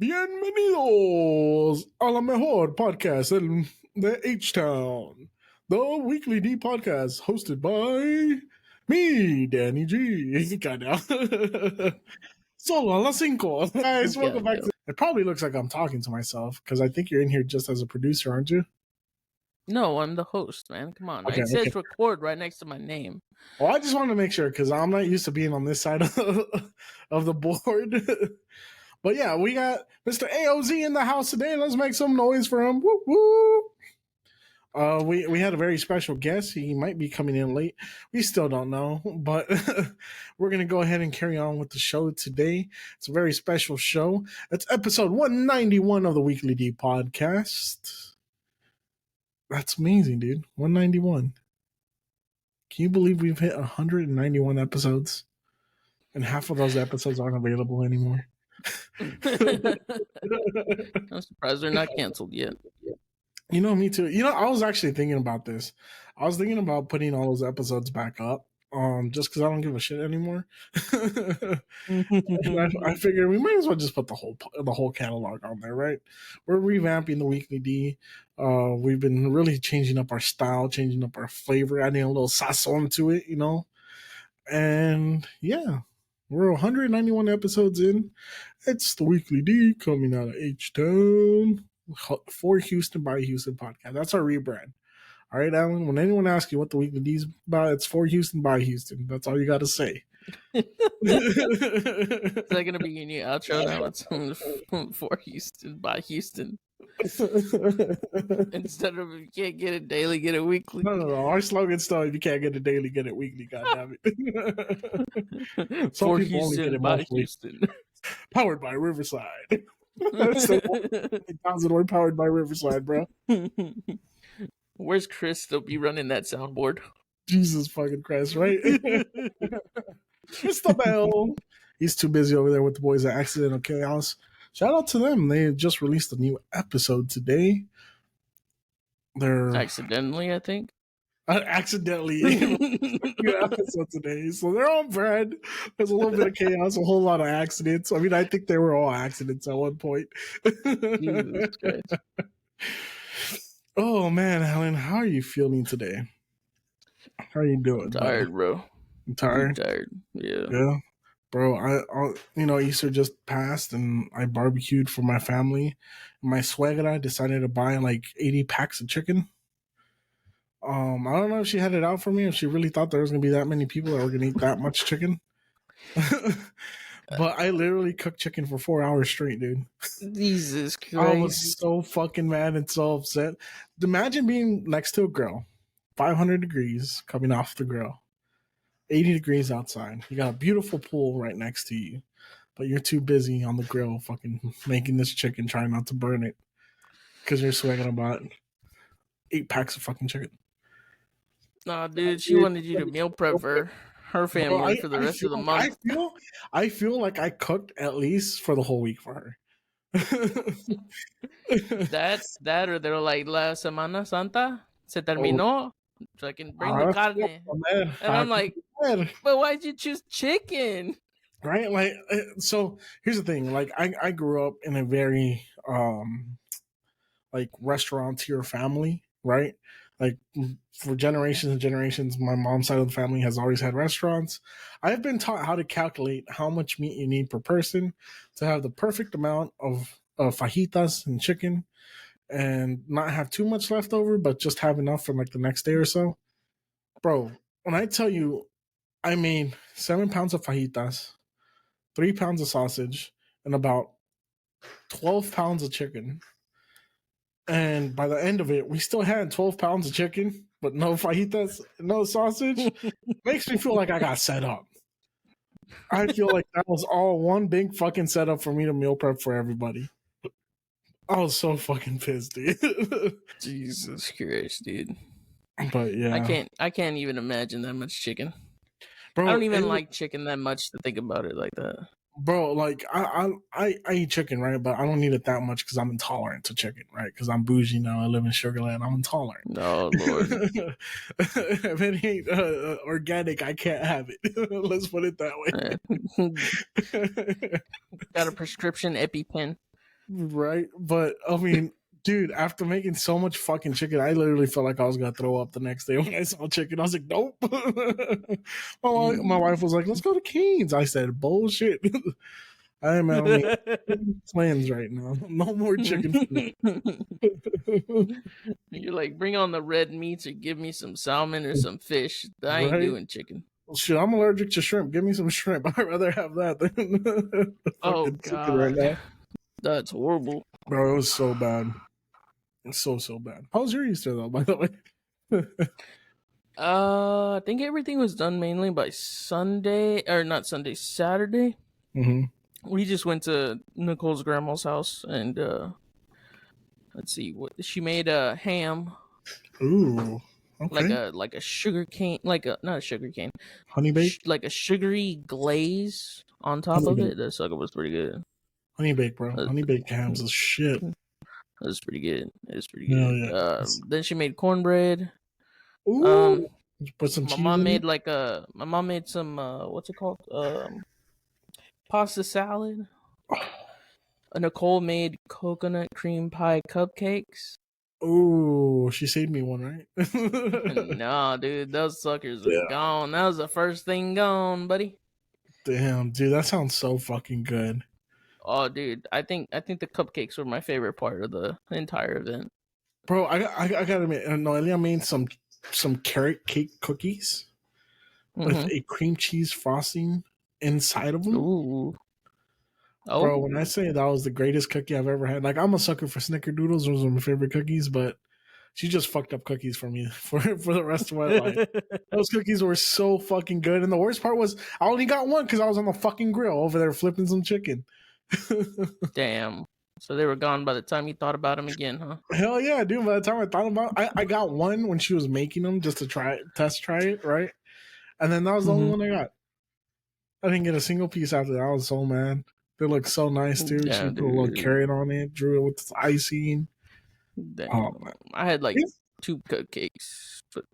Bienvenidos a la mejor podcast de H-Town, the weekly D podcast hosted by me, Danny G. Goddamn. Solo a las cinco. Guys, welcome back to. It probably looks like I'm talking to myself because I think you're in here just as a producer, aren't you? No, I'm the host, man. Come on. Okay, it says record right next to my name. Well, I just wanted to make sure because I'm not used to being on this side of the board. But yeah, we got Mr. AOZ in the house today. Let's make some noise for him. Woo woo. We had a very special guest. He might be coming in late. We still don't know, but we're going to go ahead and carry on with the show today. It's a very special show. It's episode 191 of the Weekly D podcast. That's amazing, dude. 191. Can you believe we've hit 191 episodes? And half of those episodes aren't available anymore. I'm surprised they're not canceled yet. You know, me too. You know, I was actually thinking about this. I was thinking about putting all those episodes back up, just because I don't give a shit anymore. I figured we might as well just put the whole catalog on there, right? We're revamping the Weekly D. We've been really changing up our style, changing up our flavor, adding a little sazon to it, you know. And yeah. We're 191 episodes in. It's the Weekly D coming out of H-Town for Houston by Houston podcast. That's our rebrand. All right, Alan? When anyone asks you what the Weekly D is about, it's for Houston by Houston. That's all you got to say. Is that going to be your new outro now? It's for Houston by Houston. Instead of if you can't get it daily, get it weekly. No. Our slogan's still if you can't get it daily, get it weekly. God damn it. For Houston by Houston. Powered by Riverside. That's the 1,000 word powered by Riverside, bro. Where's Chris? They'll be running that soundboard. Jesus fucking Christ, right? Mr. Bell. He's too busy over there with the boys at Accidental Chaos. Shout out to them. They just released a new episode today. They're accidentally, I think. Accidentally new episode today. So they're on brand. There's a little bit of chaos, a whole lot of accidents. I mean, I think they were all accidents at one point. Jesus Christ. Oh man, Helen, how are you feeling today? How are you doing? I'm tired, bro. You tired? I'm tired. Yeah. Yeah. Bro, I Easter just passed and I barbecued for my family. My suegra decided to buy like 80 packs of chicken. I don't know if she had it out for me, if she really thought there was going to be that many people that were going to eat that much chicken. But I literally cooked chicken for 4 hours straight, dude. Jesus Christ. I was so fucking mad and so upset. Imagine being next to a grill, 500 degrees coming off the grill. 80 degrees outside. You got a beautiful pool right next to you, but you're too busy on the grill fucking making this chicken, trying not to burn it because you're sweating about 8 packs of fucking chicken. Nah, dude, she wanted you to meal prep for her family for the rest of the month. I feel like I cooked at least for the whole week for her. That's that, or they're like, La Semana Santa se terminó. So I can bring the carne. And I'm like, but why'd you choose chicken? Right? Like, so here's the thing. Like, I grew up in a very, like, restaurateur family, right? Like, for generations and generations, my mom's side of the family has always had restaurants. I've been taught how to calculate how much meat you need per person to have the perfect amount of fajitas and chicken and not have too much left over, but just have enough for like the next day or so. Bro, when I tell you I made 7 pounds of fajitas, 3 pounds of sausage, and about 12 pounds of chicken. And by the end of it, we still had 12 pounds of chicken, but no fajitas, no sausage. Makes me feel like I got set up. I feel like that was all one big fucking setup for me to meal prep for everybody. I was so fucking pissed, dude. Jesus Christ, dude. But yeah, I can't even imagine that much chicken. Bro, I don't even like chicken that much to think about it like that. Bro, like I eat chicken, right? But I don't need it that much because I'm intolerant to chicken, right? Because I'm bougie now. I live in Sugarland. I'm intolerant. No, Lord. If it ain't organic, I can't have it. Let's put it that way. Got a prescription EpiPen. Right? But I mean, dude, after making so much fucking chicken, I literally felt like I was gonna throw up the next day when I saw chicken. I was like, nope. My wife was like, let's go to Cane's. I said, bullshit. I am on the plans right now. No more chicken. You're like, bring on the red meats or give me some salmon or some fish. I ain't doing chicken. Well, shit, I'm allergic to shrimp. Give me some shrimp. I'd rather have that than fucking chicken right now. That's horrible. Bro, it was so bad. So bad. How was your Easter though, by the way? I think everything was done mainly by Sunday, or not Sunday, Saturday. Mm-hmm. We just went to Nicole's grandma's house and let's see what she made a ham. Ooh, okay. Like a sugar cane, not a sugar cane, honey bake, like a sugary glaze on top of it. That sucker was pretty good. Honey bake, bro. Honey bake hams is shit. That was pretty good. It was pretty good. Yeah. Then she made cornbread. Ooh, put some my cheese mom in made it? my mom made some what's it called? Pasta salad. Nicole made coconut cream pie cupcakes. Oh, she saved me one, right? No, dude, those suckers are gone. That was the first thing gone, buddy. Damn, dude, that sounds so fucking good. Oh, dude, I think the cupcakes were my favorite part of the entire event. Bro, I gotta admit, Noelia made some carrot cake cookies with a cream cheese frosting inside of them. Ooh. Oh. Bro, when I say that was the greatest cookie I've ever had, like I'm a sucker for snickerdoodles. Those are my favorite cookies, but she just fucked up cookies for me for the rest of my life. Those cookies were so fucking good. And the worst part was I only got one because I was on the fucking grill over there flipping some chicken. Damn. So they were gone by the time you thought about them again, huh? Hell yeah, dude. By the time I thought about it, I got one when she was making them just to test try it, right? And then that was the only one I got. I didn't get a single piece after that. I was so mad. They look so nice too. Yeah, she put a little carrot on it, drew it with icing. Damn. I had like 2 cupcakes. But...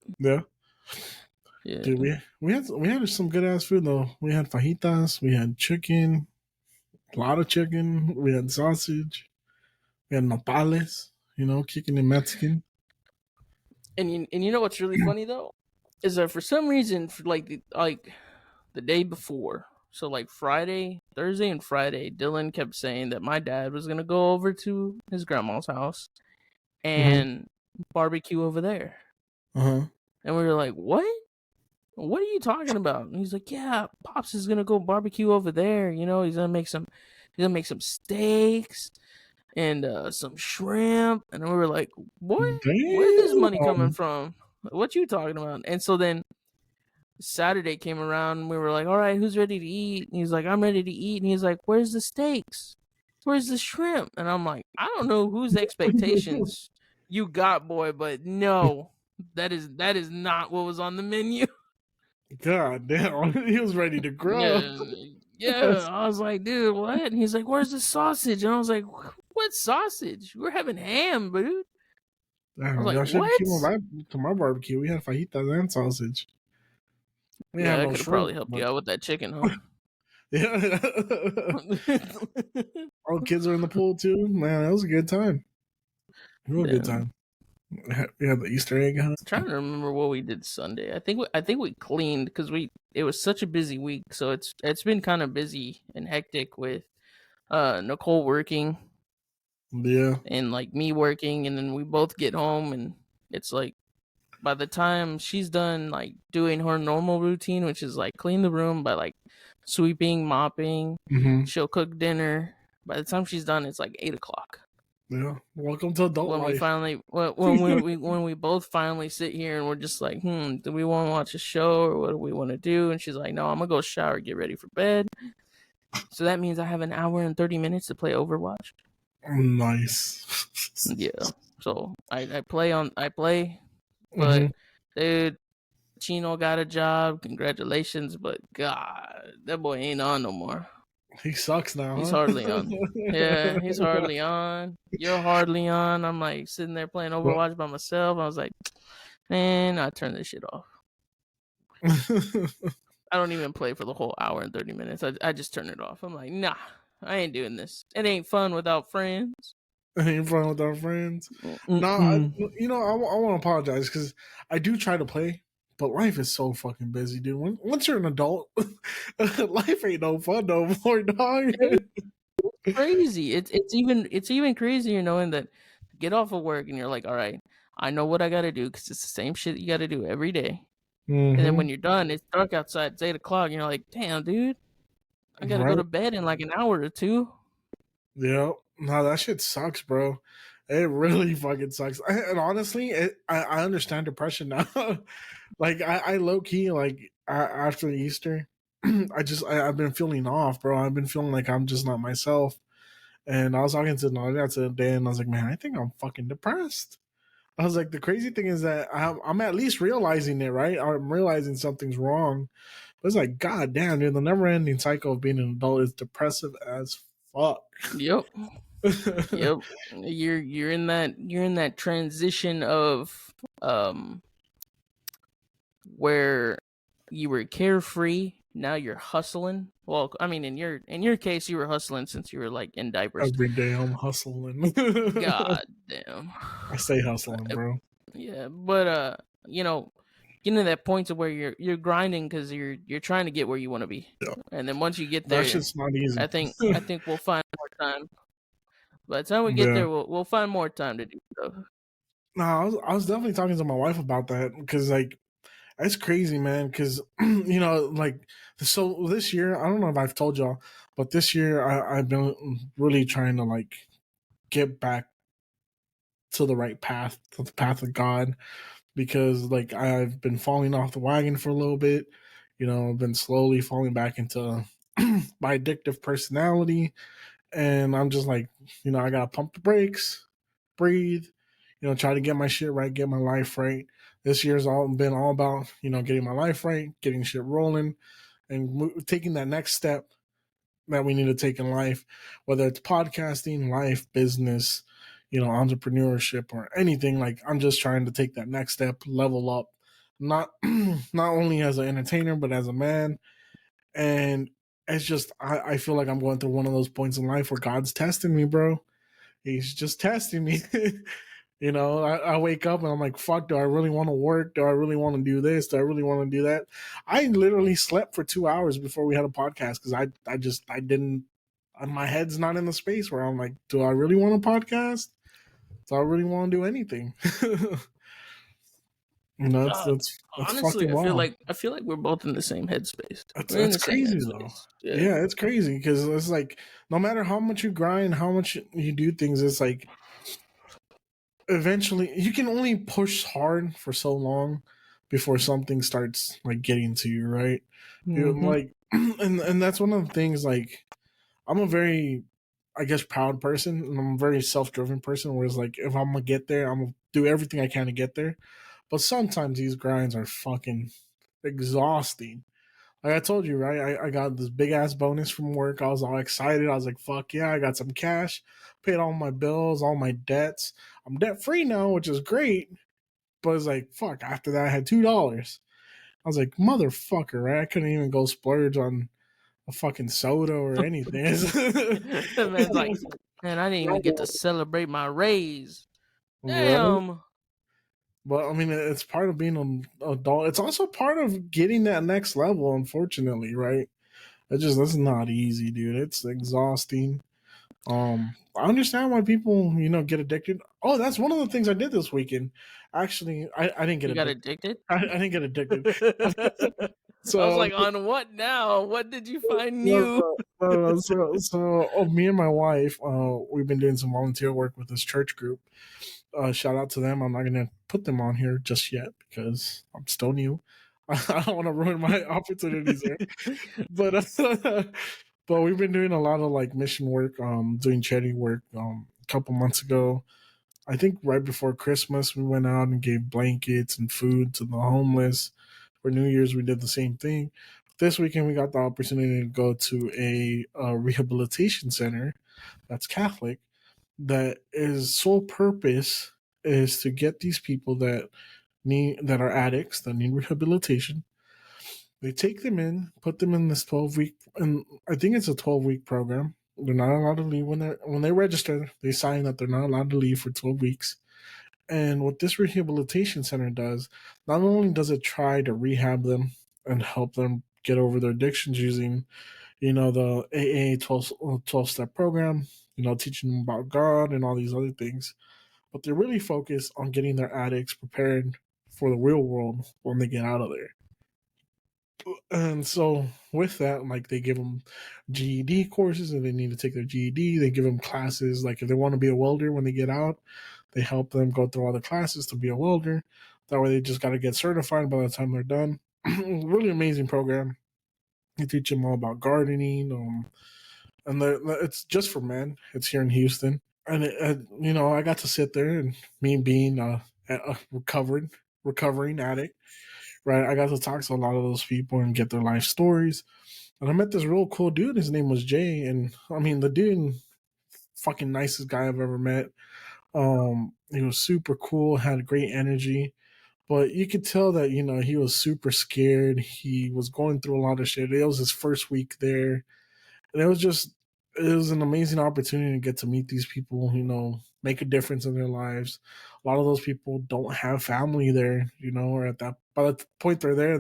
Yeah. Dude, we had some good ass food though. We had fajitas, we had chicken, a lot of chicken, we had sausage, we had nopales, kicking in Mexican. And you know what's really funny though? Is that for some reason for like the day before, so like Thursday and Friday, Dylan kept saying that my dad was gonna go over to his grandma's house and barbecue over there. And we were like, what? What are you talking about? And he's like, yeah, Pops is gonna go barbecue over there. He's gonna make some steaks and some shrimp. And we were like, what? Damn. Where's this money coming from? What you talking about? And so then Saturday came around and we were like, all right, who's ready to eat? And he's like, I'm ready to eat. And he's like, where's the steaks? Where's the shrimp? And I'm like, I don't know whose expectations you got, boy, but no, that is not what was on the menu. God damn, he was ready to grow. Yeah. I was like, dude, what? And he's like, where's the sausage? And I was like, what sausage? We're having ham, dude. I was like, what? To my barbecue, we had fajitas and sausage. Yeah, I could have probably helped you out with that chicken, huh? Yeah. All the kids are in the pool too. Man, that was a good time. Real good time. We had the Easter egg hunt. I'm trying to remember what we did Sunday. I think we cleaned because it was such a busy week, so it's been kind of busy and hectic with Nicole working. Yeah. And like me working, and then we both get home and it's like by the time she's done like doing her normal routine, which is like clean the room by like sweeping, mopping, she'll cook dinner. By the time she's done, it's like 8:00. Yeah, welcome to adult life. We finally, when we both finally sit here and we're just like, do we want to watch a show or what do we want to do? And she's like, no, I'm gonna go shower, get ready for bed. So that means I have an hour and 30 minutes to play Overwatch. Nice. Yeah. So I play, but dude, Chino got a job. Congratulations, but God, that boy ain't on no more. He sucks now. He's hardly on. Yeah, he's hardly on. You're hardly on. I'm like sitting there playing Overwatch by myself. I was like, man, I turn this shit off. I don't even play for the whole hour and 30 minutes. I just turn it off. I'm like, nah, I ain't doing this. It ain't fun without friends. In front with our friends. No, Mm-mm. I want to apologize because I do try to play, but life is so fucking busy, dude. Once you're an adult, life ain't no fun no more, dog. Crazy. It's even crazier knowing that you get off of work and you're like, all right, I know what I got to do because it's the same shit you got to do every day. And then Mm-hmm. when you're done, it's dark outside. It's 8 o'clock, and you're like, damn, dude, I got to go Right? to bed in like an hour or two. Yeah. No, that shit sucks, bro. It really fucking sucks. And honestly, I understand depression now. Like I low key like after Easter, I've been feeling off, bro. I've been feeling like I'm just not myself. And I was talking to Nadia today, and I was like, man, I think I'm fucking depressed. I was like, the crazy thing is that I'm at least realizing it, right? I'm realizing something's wrong. But it's like, god damn, dude, the never ending cycle of being an adult is depressive as fuck. Yep. Yep. You're in that transition of where you were carefree, now you're hustling. Well, I mean in your case you were hustling since you were like in diapers. Every day I'm hustling. God damn. I stay hustling, bro. Yeah, but you know, getting to that point to where you're grinding because you're trying to get where you want to be, Yeah. and then once you get That there, shit's not easy. I think we'll find more time. By the time we get Yeah. there, we'll find more time to do stuff. No, I was definitely talking to my wife about that because like that's crazy, man. Because like so this year, I don't know if I've told y'all, but this year I've been really trying to like get back to the right path, to the path of God, because like I've been falling off the wagon for a little bit. I've been slowly falling back into my addictive personality, and I'm just like, I gotta pump the brakes, breathe, try to get my shit right, get my life right. This year's all been all about getting my life right, getting shit rolling, and taking that next step that we need to take in life, whether it's podcasting, life, business, entrepreneurship or anything. Like I'm just trying to take that next step, level up, not not only as an entertainer but as a man. And it's just I feel like I'm going through one of those points in life where God's testing me, bro. He's just testing me. I wake up and I'm like, fuck, do I really want to work? Do I really want to do this? Do I really want to do that? I literally slept for 2 hours before we had a podcast because I didn't, my head's not in the space where I'm like, do I really want a podcast? Do I really want to do anything? God, That's honestly, fucking I feel wild. like I feel like we're both in the same headspace. That's, We're in that's the same crazy though. headspace. Yeah. Yeah, it's crazy because it's like no matter how much you grind, how much you do things, it's like eventually you can only push hard for so long before something starts like getting to you, right? Mm-hmm. Like and that's one of the things. Like I'm a very, I guess, proud person, and I'm a very self-driven person, where it's like if I'm gonna get there, I'm gonna do everything I can to get there. But sometimes these grinds are fucking exhausting. Like I told you, right? I got this big ass bonus from work. I was all excited. I was like, fuck yeah, I got some cash, paid all my bills, all my debts. I'm debt free now, which is great. But it's like, fuck, after that I had $2. I was like, motherfucker, right? I couldn't even go splurge on a fucking soda or anything. The man's like, man, I didn't even get to celebrate my raise. Right? Damn. But I mean, it's part of being an adult. It's also part of getting that next level, unfortunately, right? That's not easy, dude. It's exhausting. I understand why people, get addicted. Oh, that's one of the things I did this weekend. Actually, I didn't get You got addicted. addicted? I didn't get addicted. I was So, like, on what now? What did you find no, new? me and my wife, we've been doing some volunteer work with this church group. Shout out to them. I'm not gonna put them on here just yet because I'm still new. I don't want to ruin my opportunities there. But but we've been doing a lot of like mission work, doing charity work. A couple months ago, I think right before Christmas, we went out and gave blankets and food to the homeless. For New Year's, we did the same thing. This weekend, we got the opportunity to go to a rehabilitation center that's Catholic, that is sole purpose is to get these people that are addicts that need rehabilitation. They take them in, put them in this 12-week, and I think it's a 12-week program. They're not allowed to leave when they register. They sign that they're not allowed to leave for 12 weeks. And what this rehabilitation center does, not only does it try to rehab them and help them get over their addictions using, the AA 12 step program, teaching them about God and all these other things, but they really focus on getting their addicts prepared for the real world when they get out of there. And so with that, like they give them GED courses and they need to take their GED. They give them classes, like if they want to be a welder when they get out, they help them go through all the classes to be a welder. That way they just got to get certified by the time they're done. Really amazing program. They teach them all about gardening. And it's just for men. It's here in Houston. And, I got to sit there, and me being a recovering addict, right? I got to talk to a lot of those people and get their life stories. And I met this real cool dude. His name was Jay. And I mean, the dude, fucking nicest guy I've ever met. He was super cool, had great energy, but you could tell that, he was super scared. He was going through a lot of shit. It was his first week there. And it was an amazing opportunity to get to meet these people, make a difference in their lives. A lot of those people don't have family there, or by the point they're there,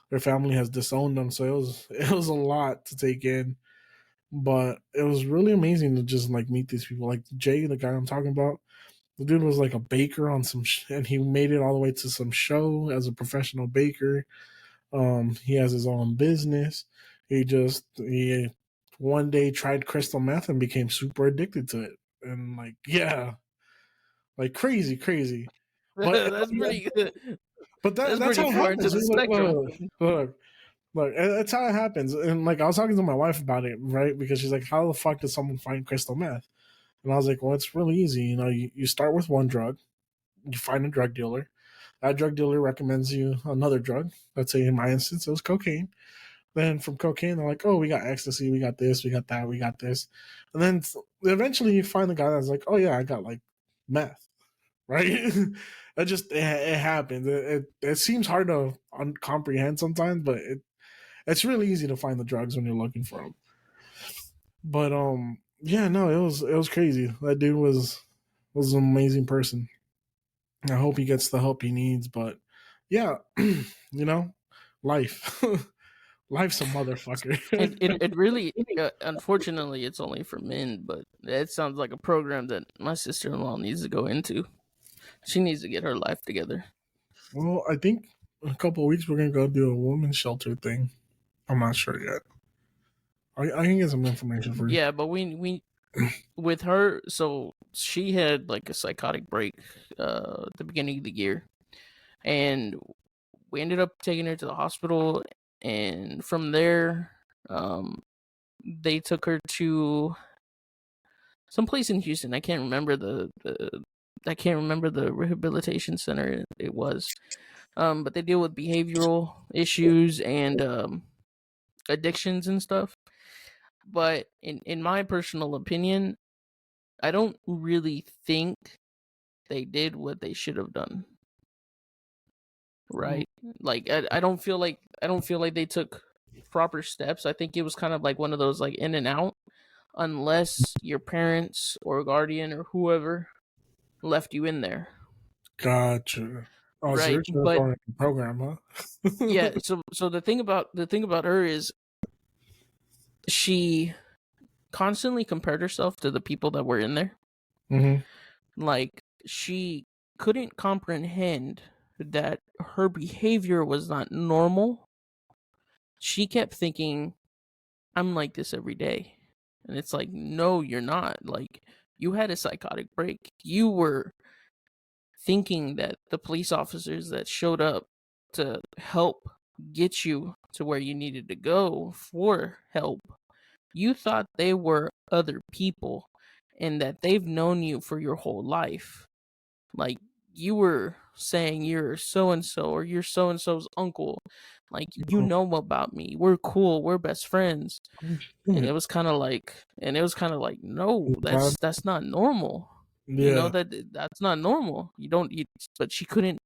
their family has disowned them. So it was a lot to take in, but it was really amazing to just like meet these people. Like Jay, the guy I'm talking about, the dude was like a baker on and he made it all the way to some show as a professional baker. He has his own business. He one day tried crystal meth and became super addicted to it. And like, yeah, like crazy. But That's pretty. That's that's pretty how it far into happens. the spectrum. Look, that's how it happens. And like, I was talking to my wife about it, right? Because she's like, how the fuck does someone find crystal meth? And I was like, well, it's really easy. You start with one drug, you find a drug dealer. That drug dealer recommends you another drug. Let's say in my instance, it was cocaine. Then from cocaine, they're like, oh, we got ecstasy, we got this, we got that, we got this. And then eventually you find the guy that's like, oh, yeah, I got like meth, right? It happens. It seems hard to comprehend sometimes, but it's really easy to find the drugs when you're looking for them. But yeah, no, it was crazy. That dude was an amazing person. I hope he gets the help he needs. But yeah, life, life's a motherfucker. It really, unfortunately, it's only for men, but it sounds like a program that my sister in law needs to go into. She needs to get her life together. Well, I think in a couple of weeks we're gonna go do a women's shelter thing. I'm not sure yet. I can get some information for you. Yeah, but we with her, so she had like a psychotic break at the beginning of the year, and we ended up taking her to the hospital, and from there, they took her to some place in Houston. I can't remember the rehabilitation center it was, but they deal with behavioral issues and addictions and stuff. But in my personal opinion, I don't really think they did what they should have done. Right? Like I don't feel like they took proper steps. I think it was kind of like one of those like in and out, unless your parents or guardian or whoever left you in there. Gotcha. Oh, so Right? you're just But on a program, huh? yeah, so the thing about her is she constantly compared herself to the people that were in there. Mm-hmm. Like she couldn't comprehend that her behavior was not normal. She kept thinking, I'm like this every day. And it's like, no, you're not. Like, you had a psychotic break. You were thinking that the police officers that showed up to help get you to where you needed to go for help, you thought they were other people and that they've known you for your whole life. Like, you were saying you're so and so or you're so and so's uncle. Like, you know about me. We're cool. We're best friends. And it was kind of like, no, God. that's not normal. Yeah. That's not normal. But she couldn't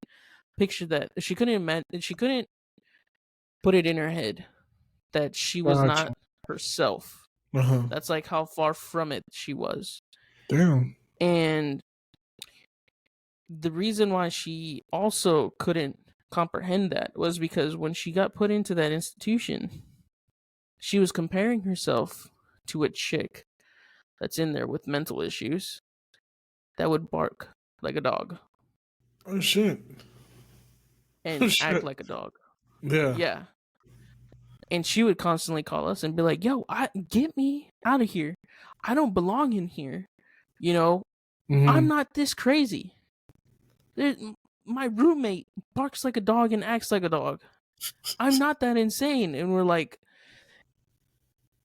picture that. She couldn't imagine. She couldn't put it in her head that she was Gotcha. not herself. That's like how far from it she was. Damn. And the reason why she also couldn't comprehend that was because when she got put into that institution, she was comparing herself to a chick that's in there with mental issues that would bark like a dog Oh shit. Oh and act shit. like a dog. Yeah. Yeah. And she would constantly call us and be like, "Yo, get me out of here. I don't belong in here. You know, I'm not this crazy. My roommate barks like a dog and acts like a dog. I'm not that insane." And we're like,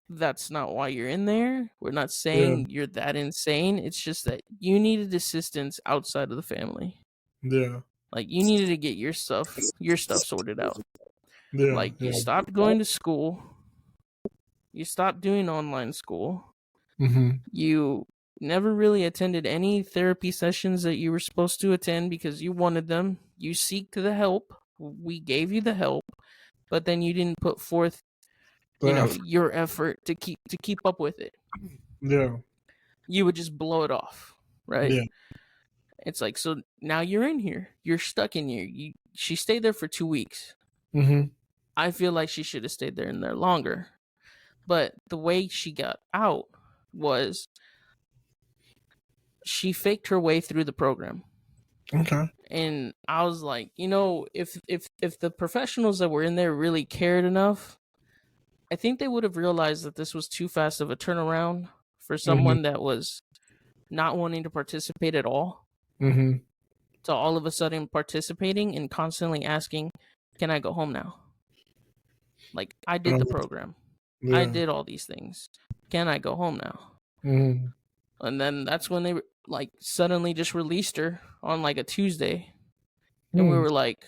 "That's not why you're in there. We're not Yeah. saying you're that insane. It's just that you needed assistance outside of the family. Yeah. Like you needed to get your stuff sorted out. Yeah. Like you Yeah. stopped going to school. You stopped doing online school. You never really attended any therapy sessions that you were supposed to attend because you wanted them. You seeked the help. We gave you the help, but then you didn't put forth, your effort to keep up with it. Yeah. You would just blow it off, right? Yeah. It's like, so now you're in here. You're stuck in here. She stayed there for 2 weeks. I feel like she should have stayed there in there longer. But the way she got out was she faked her way through the program. Okay. And I was like, if the professionals that were in there really cared enough, I think they would have realized that this was too fast of a turnaround for someone that was not wanting to participate at all to all of a sudden participating and constantly asking, "Can I go home now?" Like, I did the program. I Yeah. did all these things. Can I go home now? And then that's when they like suddenly just released her on like a Tuesday. And we were like,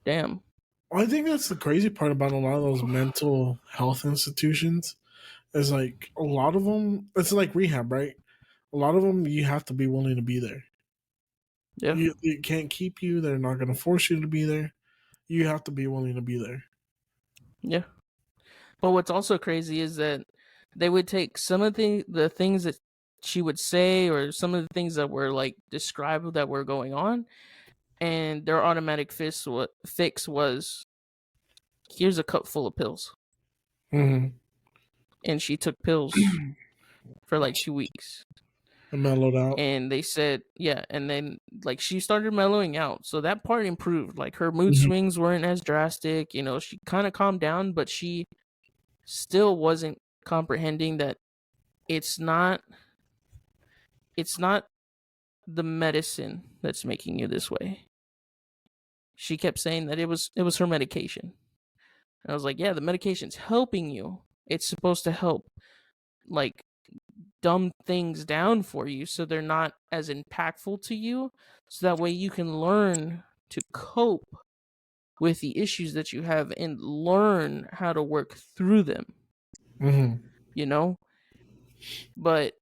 damn. I think that's the crazy part about a lot of those mental health institutions is like a lot of them. It's like rehab, right? A lot of them you have to be willing to be there. Yeah. You can't keep you. They're not going to force you to be there. You have to be willing to be there. Yeah. But what's also crazy is that they would take some of the things that she would say or some of the things that were like described that were going on, and their automatic fix was, here's a cup full of pills. And she took pills for like 2 weeks. And mellowed out. And they said, yeah, and then like she started mellowing out. So that part improved. Like her mood swings weren't as drastic. She kind of calmed down, but she still wasn't comprehending that it's not the medicine that's making you this way. She kept saying that it was her medication. And I was like, yeah, the medication's helping you. It's supposed to help like dumb things down for you so they're not as impactful to you, so that way you can learn to cope with the issues that you have and learn how to work through them. But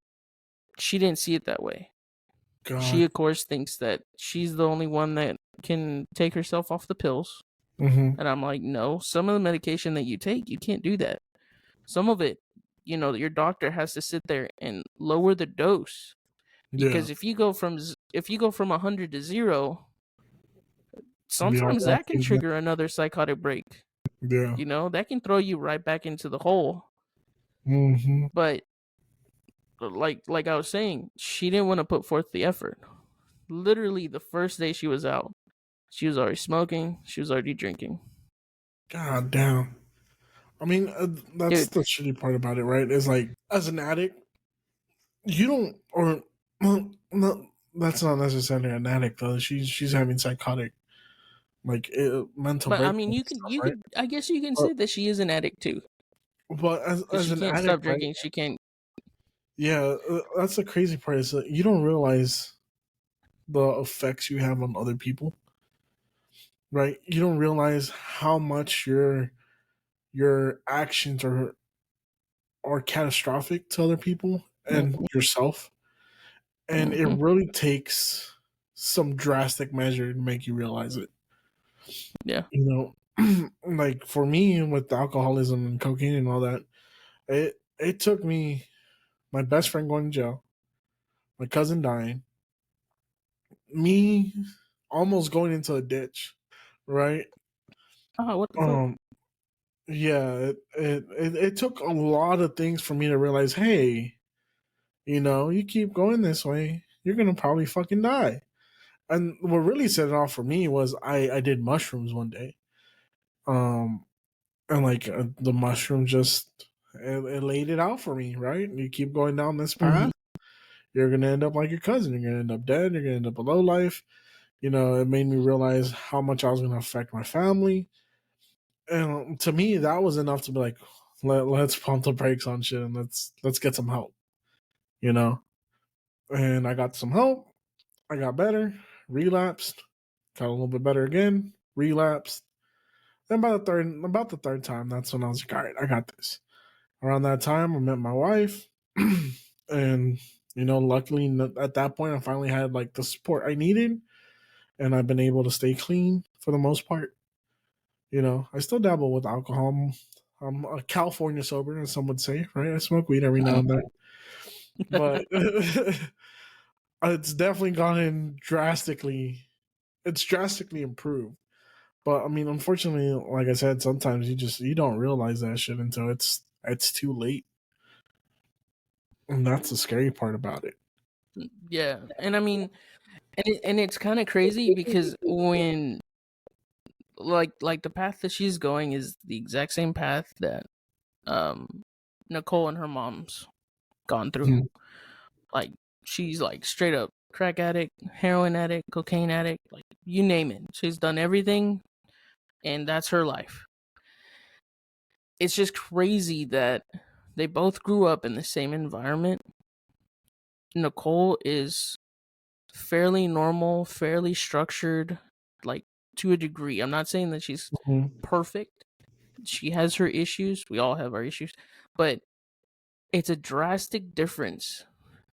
she didn't see it that way. God. She of course thinks that she's the only one that can take herself off the pills. And I'm like, no, some of the medication that you take, you can't do that. Some of it, your doctor has to sit there and lower the dose, because if you go from 100 to 0, sometimes that can trigger another psychotic break. Yeah. That can throw you right back into the hole. But like I was saying, she didn't want to put forth the effort. Literally the first day she was out, she was already smoking, she was already drinking. God damn. I mean, that's the shitty part about it, right? Is like, as an addict, you don't, or no, that's not necessarily an addict though. She's having psychotic, like mental. But I mean, you right? could. I guess you can say that she is an addict too. But Because as she an can't addict, stop drinking. right? She can't. Yeah, that's the crazy part is that you don't realize the effects you have on other people, right? You don't realize how much your actions are catastrophic to other people and yourself. And it really takes some drastic measure to make you realize it. Yeah. Like for me with alcoholism and cocaine and all that, It took me my best friend going to jail, my cousin dying, me almost going into a ditch, right? Oh, what the fuck? Um, yeah, it took a lot of things for me to realize, hey, you keep going this way, you're gonna probably fucking die. And what really set it off for me was I did mushrooms one day, um, and like the mushroom just it laid it out for me, right? You keep going down this Mm-hmm. path, you're gonna end up like your cousin. You're gonna end up dead. You're gonna end up a low life. It made me realize how much I was gonna affect my family, and to me, that was enough to be like, let's pump the brakes on shit and let's get some help. You know, and I got some help. I got better, relapsed, got a little bit better again, relapsed. Then about the third time, that's when I was like, all right, I got this. Around that time, I met my wife, and luckily at that point, I finally had like the support I needed, and I've been able to stay clean for the most part. I still dabble with alcohol. I'm a California sober, as some would say, right? I smoke weed every now and then, but it's definitely gone in drastically. It's drastically improved. But I mean, unfortunately, like I said, sometimes you don't realize that shit until it's too late, and that's the scary part about it. Yeah, and I mean, and it's kind of crazy because when like the path that she's going is the exact same path that um Nicole and her mom's gone through. Mhm. Like she's like straight up crack addict, heroin addict, cocaine addict, like you name it. She's done everything and that's her life. It's just crazy that they both grew up in the same environment. Nicole is fairly normal, fairly structured, like to a degree. I'm not saying that she's Mhm. perfect. She has her issues. We all have our issues, but it's a drastic difference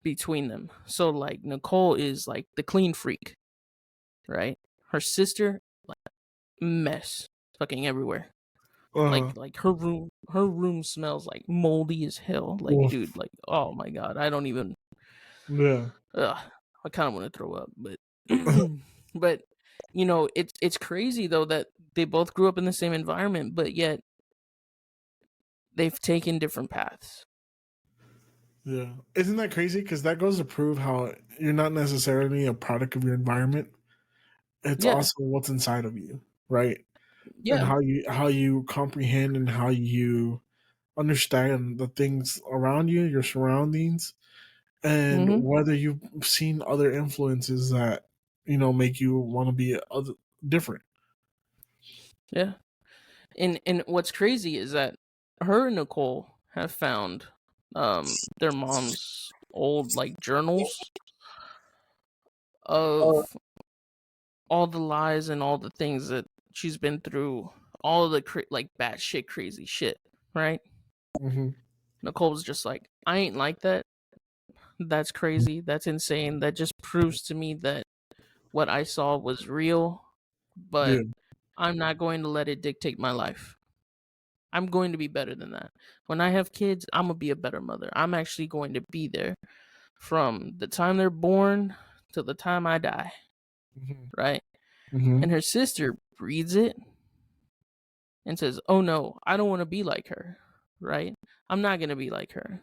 between them. So like Nicole is like the clean freak, right? Her sister, like mess, fucking everywhere. Uh-huh. Like her room smells like moldy as hell. Like dude, Oof. like oh my god, I don't even. Yeah. I kind of want to throw up, but but it's crazy though that they both grew up in the same environment, but yet they've taken different paths. Yeah. Isn't that crazy? Because that goes to prove how you're not necessarily a product of your environment. It's Yeah, also what's inside of you, right? And yeah. how you comprehend and how you understand the things around you, your surroundings, and Mm-hmm. whether you've seen other influences that make you want to be different. Yeah. And what's crazy is that her and Nicole have found their mom's old like journals of all the lies and all the things that she's been through, all the like batshit crazy shit, right? Hmm. Nicole's just like, I ain't like that. That's crazy. That's insane. That just proves to me that what I saw was real, Yeah. but I'm not going to let it dictate my life. I'm going to be better than that. When I have kids, I'm going to be a better mother. I'm actually going to be there from the time they're born to the time I die, Hmm. right? Hmm. And her sister reads it and says, "Oh no, I don't want to be like her." Right? I'm not going to be like her.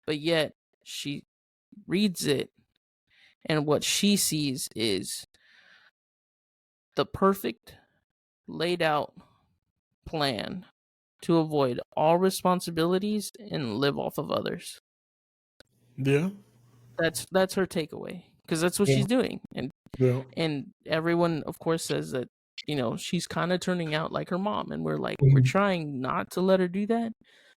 But yet she reads it and what she sees is the perfect laid out plan to avoid all responsibilities and live off of others. Yeah. That's her takeaway because that's what Yeah. she's doing, and Yeah. and everyone of course says that she's kind of turning out like her mom, and we're Mhm. trying not to let her do that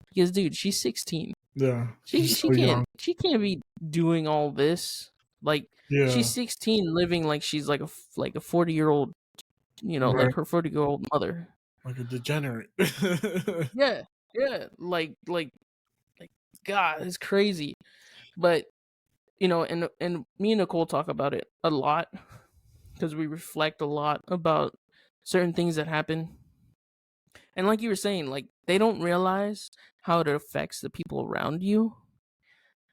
because dude, she's 16. Yeah. She She's she so can't young. she can't be doing all this. Like she's Yeah. 16, living like she's like a 40-year-old, like Right. her 40-year-old mother. Like a degenerate. Yeah, yeah, like God, it's crazy. But and me and Nicole talk about it a lot because we reflect a lot about certain things that happen. And like you were saying, like they don't realize how it affects the people around you,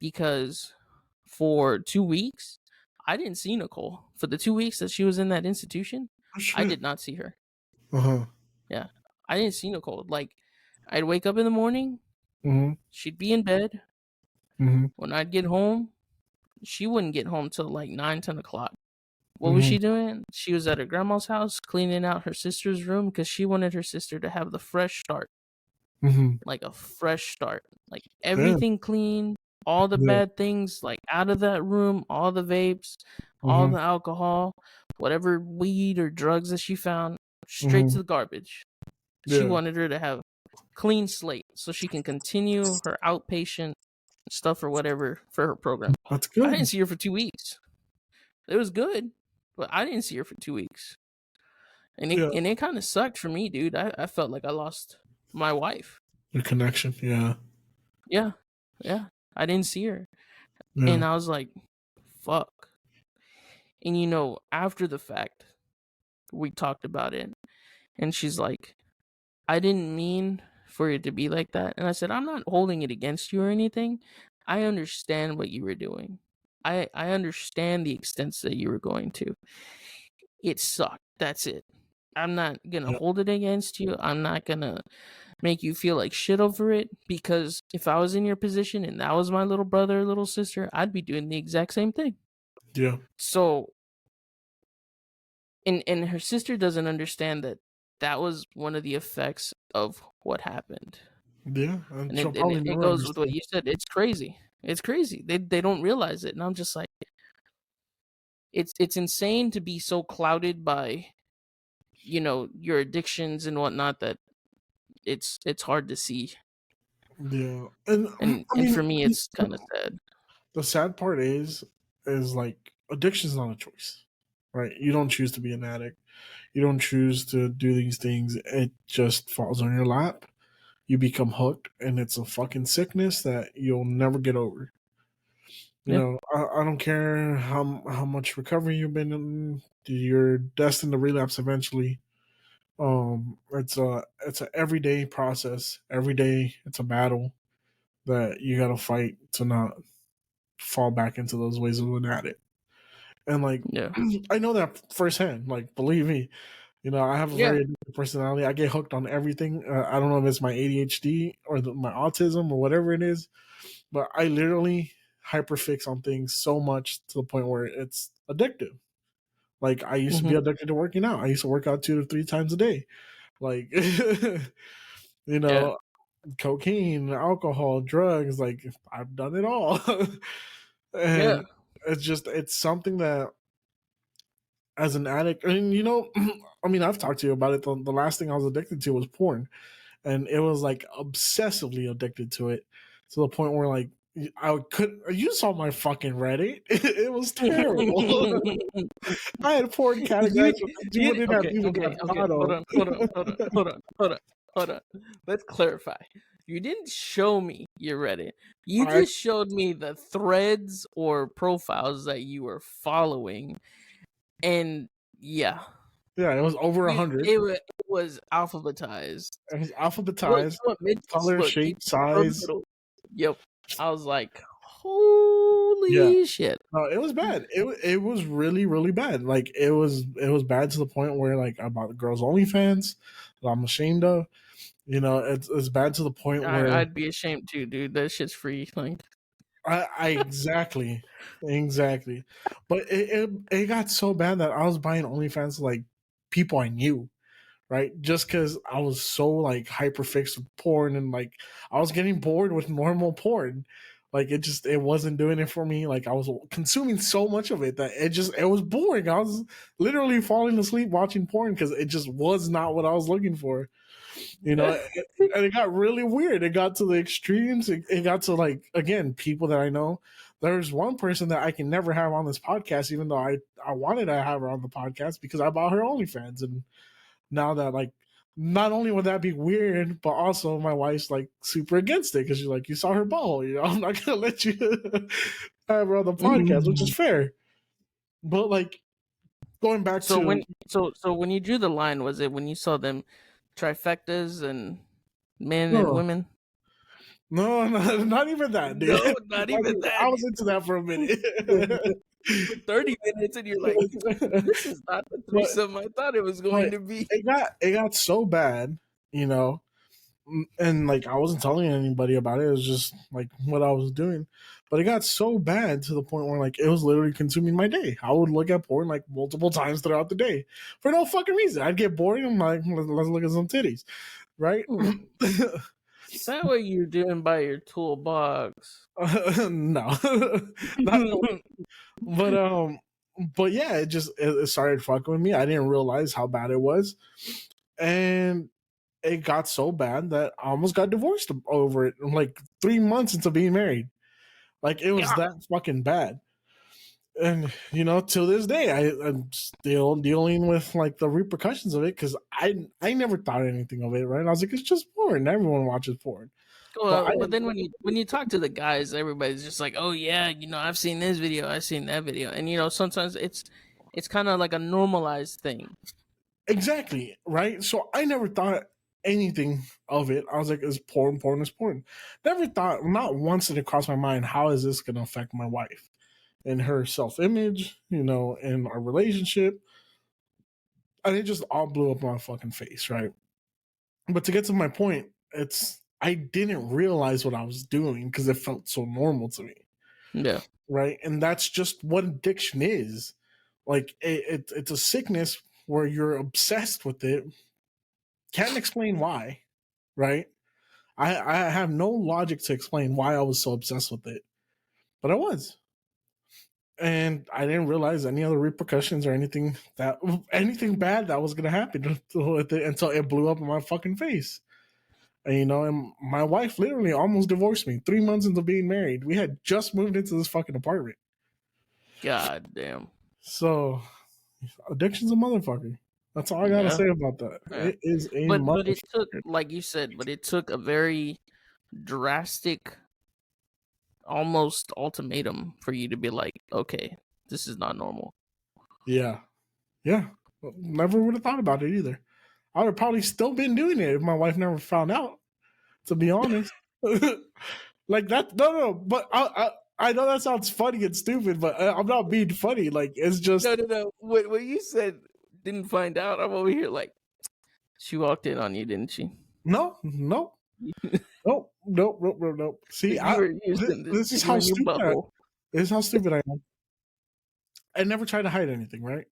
because for 2 weeks, I didn't see Nicole. For the 2 weeks that she was in that institution, Oh, I shit. did not see her. Uh-huh. Yeah. I didn't see Nicole. Like, I'd wake up in the morning, Mm-hmm. she'd be in bed. Mm-hmm. When I'd get home, she wouldn't get home till like 9, 10 o'clock. What was Mm-hmm. she doing? She was at her grandma's house cleaning out her sister's room because she wanted her sister to have the fresh start, Mm-hmm. like a fresh start, like Yeah. everything clean, all the Yeah. bad things like out of that room, all the vapes, all Mm-hmm. the alcohol, whatever weed or drugs that she found, straight Mm-hmm. to the garbage. She Yeah. wanted her to have clean slate so she can continue her outpatient stuff or whatever for her program. That's I didn't good. see her for 2 weeks. It was good, but I didn't see her for 2 weeks. Yeah. And it kind of sucked for me, dude. I felt like I lost my wife. The connection. Yeah. Yeah. Yeah. I didn't see her. Yeah. And I was like, fuck. And after the fact, we talked about it. And she's like, I didn't mean for it to be like that. And I said, I'm not holding it against you or anything. I understand what you were doing. I understand the extents that you were going to. It sucked. That's it. I'm not going to Yeah. hold it against you. I'm not going to make you feel like shit over it, because if I was in your position and that was my little brother or little sister, I'd be doing the exact same thing. Yeah. So, and her sister doesn't understand that was one of the effects of what happened. Yeah. And And she'll and probably it never goes with what understand. you said. It's crazy. It's crazy. They don't realize it. And I'm just like, it's insane to be so clouded by, your addictions and whatnot, that it's hard to see. Yeah. And I And for mean, me it's kind of sad. the sad part is like addiction's not a choice. Right? You don't choose to be an addict. You don't choose to do these things. It just falls on your lap. You become hooked, and it's a fucking sickness that you'll never get over. Yeah. I don't care how much recovery you've been in, you're destined to relapse eventually. It's a everyday process. Every day, it's a battle that you gotta fight to not fall back into those ways of an addict. And like, Yeah. I know that firsthand. Like, believe me, I have a Yeah. very addictive personality. I get hooked on everything. I don't know if it's my ADHD or my autism or whatever it is, but I literally hyperfix on things so much to the point where it's addictive. Like, I used to be Mhm. addicted to working out. I used to work out 2 to 3 times a day. Like, you Yeah. know, cocaine, alcohol, drugs. Like, I've done it all, Yeah. and it's something that, as an addict, and I mean, I've talked to you about it. The last thing I was addicted to was porn, and it was like obsessively addicted to it, to the point where like I could. You saw my fucking Reddit. It was terrible. I had porn you categories that you you wouldn't have okay, even okay, have okay. thought Hold of. on, hold on, hold on, hold on, hold on, hold on. Let's clarify. You didn't show me your Reddit. You I just showed me the threads or profiles that you were following, and yeah, Yeah, it was over 100. it was alphabetized. It was You alphabetized, know what made this color, look shape, even more size. brutal? Yep. I was like, Yeah, holy shit. no, it was bad. It was really really bad. Like, it was bad to the point where like I bought the girls' OnlyFans that I'm ashamed of. It's bad to the point where I'd be ashamed too, dude. That shit's free. Like, I exactly. But it got so bad that I was buying OnlyFans to, like, people I knew, right? Just because I was so like hyper fixed with porn, and like I was getting bored with normal porn. Like, it wasn't doing it for me. Like, I was consuming so much of it that it was boring. I was literally falling asleep watching porn because it just was not what I was looking for. And it got really weird. It got to the extremes. It got to, like, again, people that I know. There's one person that I can never have on this podcast, even though I wanted to have her on the podcast because I bought her OnlyFans. And now that, like, not only would that be weird, but also my wife's like super against it because she's like, you saw her ball, I'm not gonna let you have her on the podcast, which is fair. But like, going back so to when so when you drew the line, was it when you saw them trifectas and men and No, women? no, not even that, dude. No, not even I that. was into that for a minute. For 30 minutes, and you're like, "This is not the but threesome I thought it was going but to be." it got so bad, you know, and like I wasn't telling anybody about it. It was just like what I was doing, but it got so bad to the point where like it was literally consuming my day. I would look at porn like multiple times throughout the day for no fucking reason. I'd get bored and I'm like, let's look at some titties, right? Hmm. Is that what you're doing by your toolbox? No, not in a way. But yeah, it started fucking with me. I didn't realize how bad it was, and it got so bad that I almost got divorced over it. Like 3 months into being married, like it was Yeah. that fucking bad. And till this day, I'm still dealing with like the repercussions of it because I never thought anything of it. Right? I was like, it's just porn. Everyone watches porn, but Well, but then when you talk to the guys, everybody's just like, "Oh yeah, I've seen this video, I've seen that video," and sometimes it's kind of like a normalized thing. exactly right. So I never thought anything of it. I was like, it's porn. Porn is porn. Never thought, not once did it cross my mind, how is this going to affect my wife and her self image, and our relationship. And it just all blew up in my fucking face, right? But to get to my point, I didn't realize what I was doing because it felt so normal to me, Yeah, right? And that's just what addiction is. Like it's a sickness where you're obsessed with it. Can't explain why, right? I have no logic to explain why I was so obsessed with it, but I was. And I didn't realize any other repercussions or anything bad that was gonna happen with it until it blew up in my fucking face. And my wife literally almost divorced me 3 months into being married. We had just moved into this fucking apartment. god damn. So addiction's a motherfucker. That's all I gotta Yeah, say about that. yeah. It is a But it took, motherfucker. like you said, but it took a very drastic, almost ultimatum for you to be like, okay, this is not normal. Yeah. Yeah. Never would have thought about it either. I would have probably still been doing it if my wife never found out, to be honest. Like that, no, but I know that sounds funny and stupid, but I'm not being funny. Like it's just No. What you said, didn't find out. I'm over here like, she walked in on you, didn't she? no, nope. See, You were sitting there, this is you how in your stupid I. butthole. This is how stupid I am. I never tried to hide anything, right?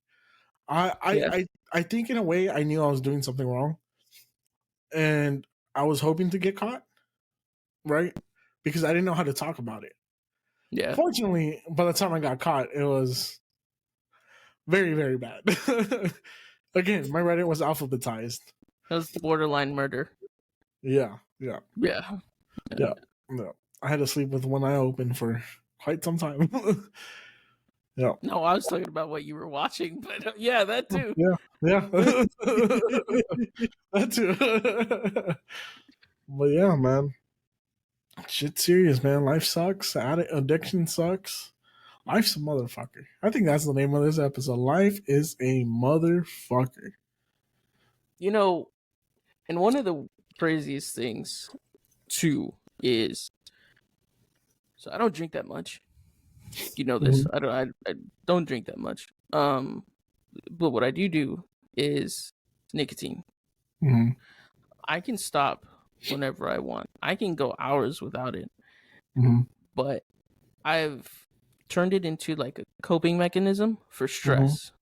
I I Yeah, I I think in a way I knew I was doing something wrong, and I was hoping to get caught, right? Because I didn't know how to talk about it. yeah. Fortunately, by the time I got caught, it was very, very bad. Again, my Reddit was alphabetized. That was borderline murder. Yeah. Yeah. Yeah. I had to sleep with one eye open for quite some time. Yeah. No, I was talking about what you were watching, but yeah, that too. Yeah. That too. But yeah, man. Shit's serious, man. Life sucks. Addiction sucks. Life's a motherfucker. I think that's the name of this episode. Life is a motherfucker. And one of the craziest things too is, so I don't drink that much. You know this. Mhm. I don't drink that much. But what I do is nicotine. Mhm. I can stop whenever I want. I can go hours without it, Mhm. but I've turned it into like a coping mechanism for Mhm. stress.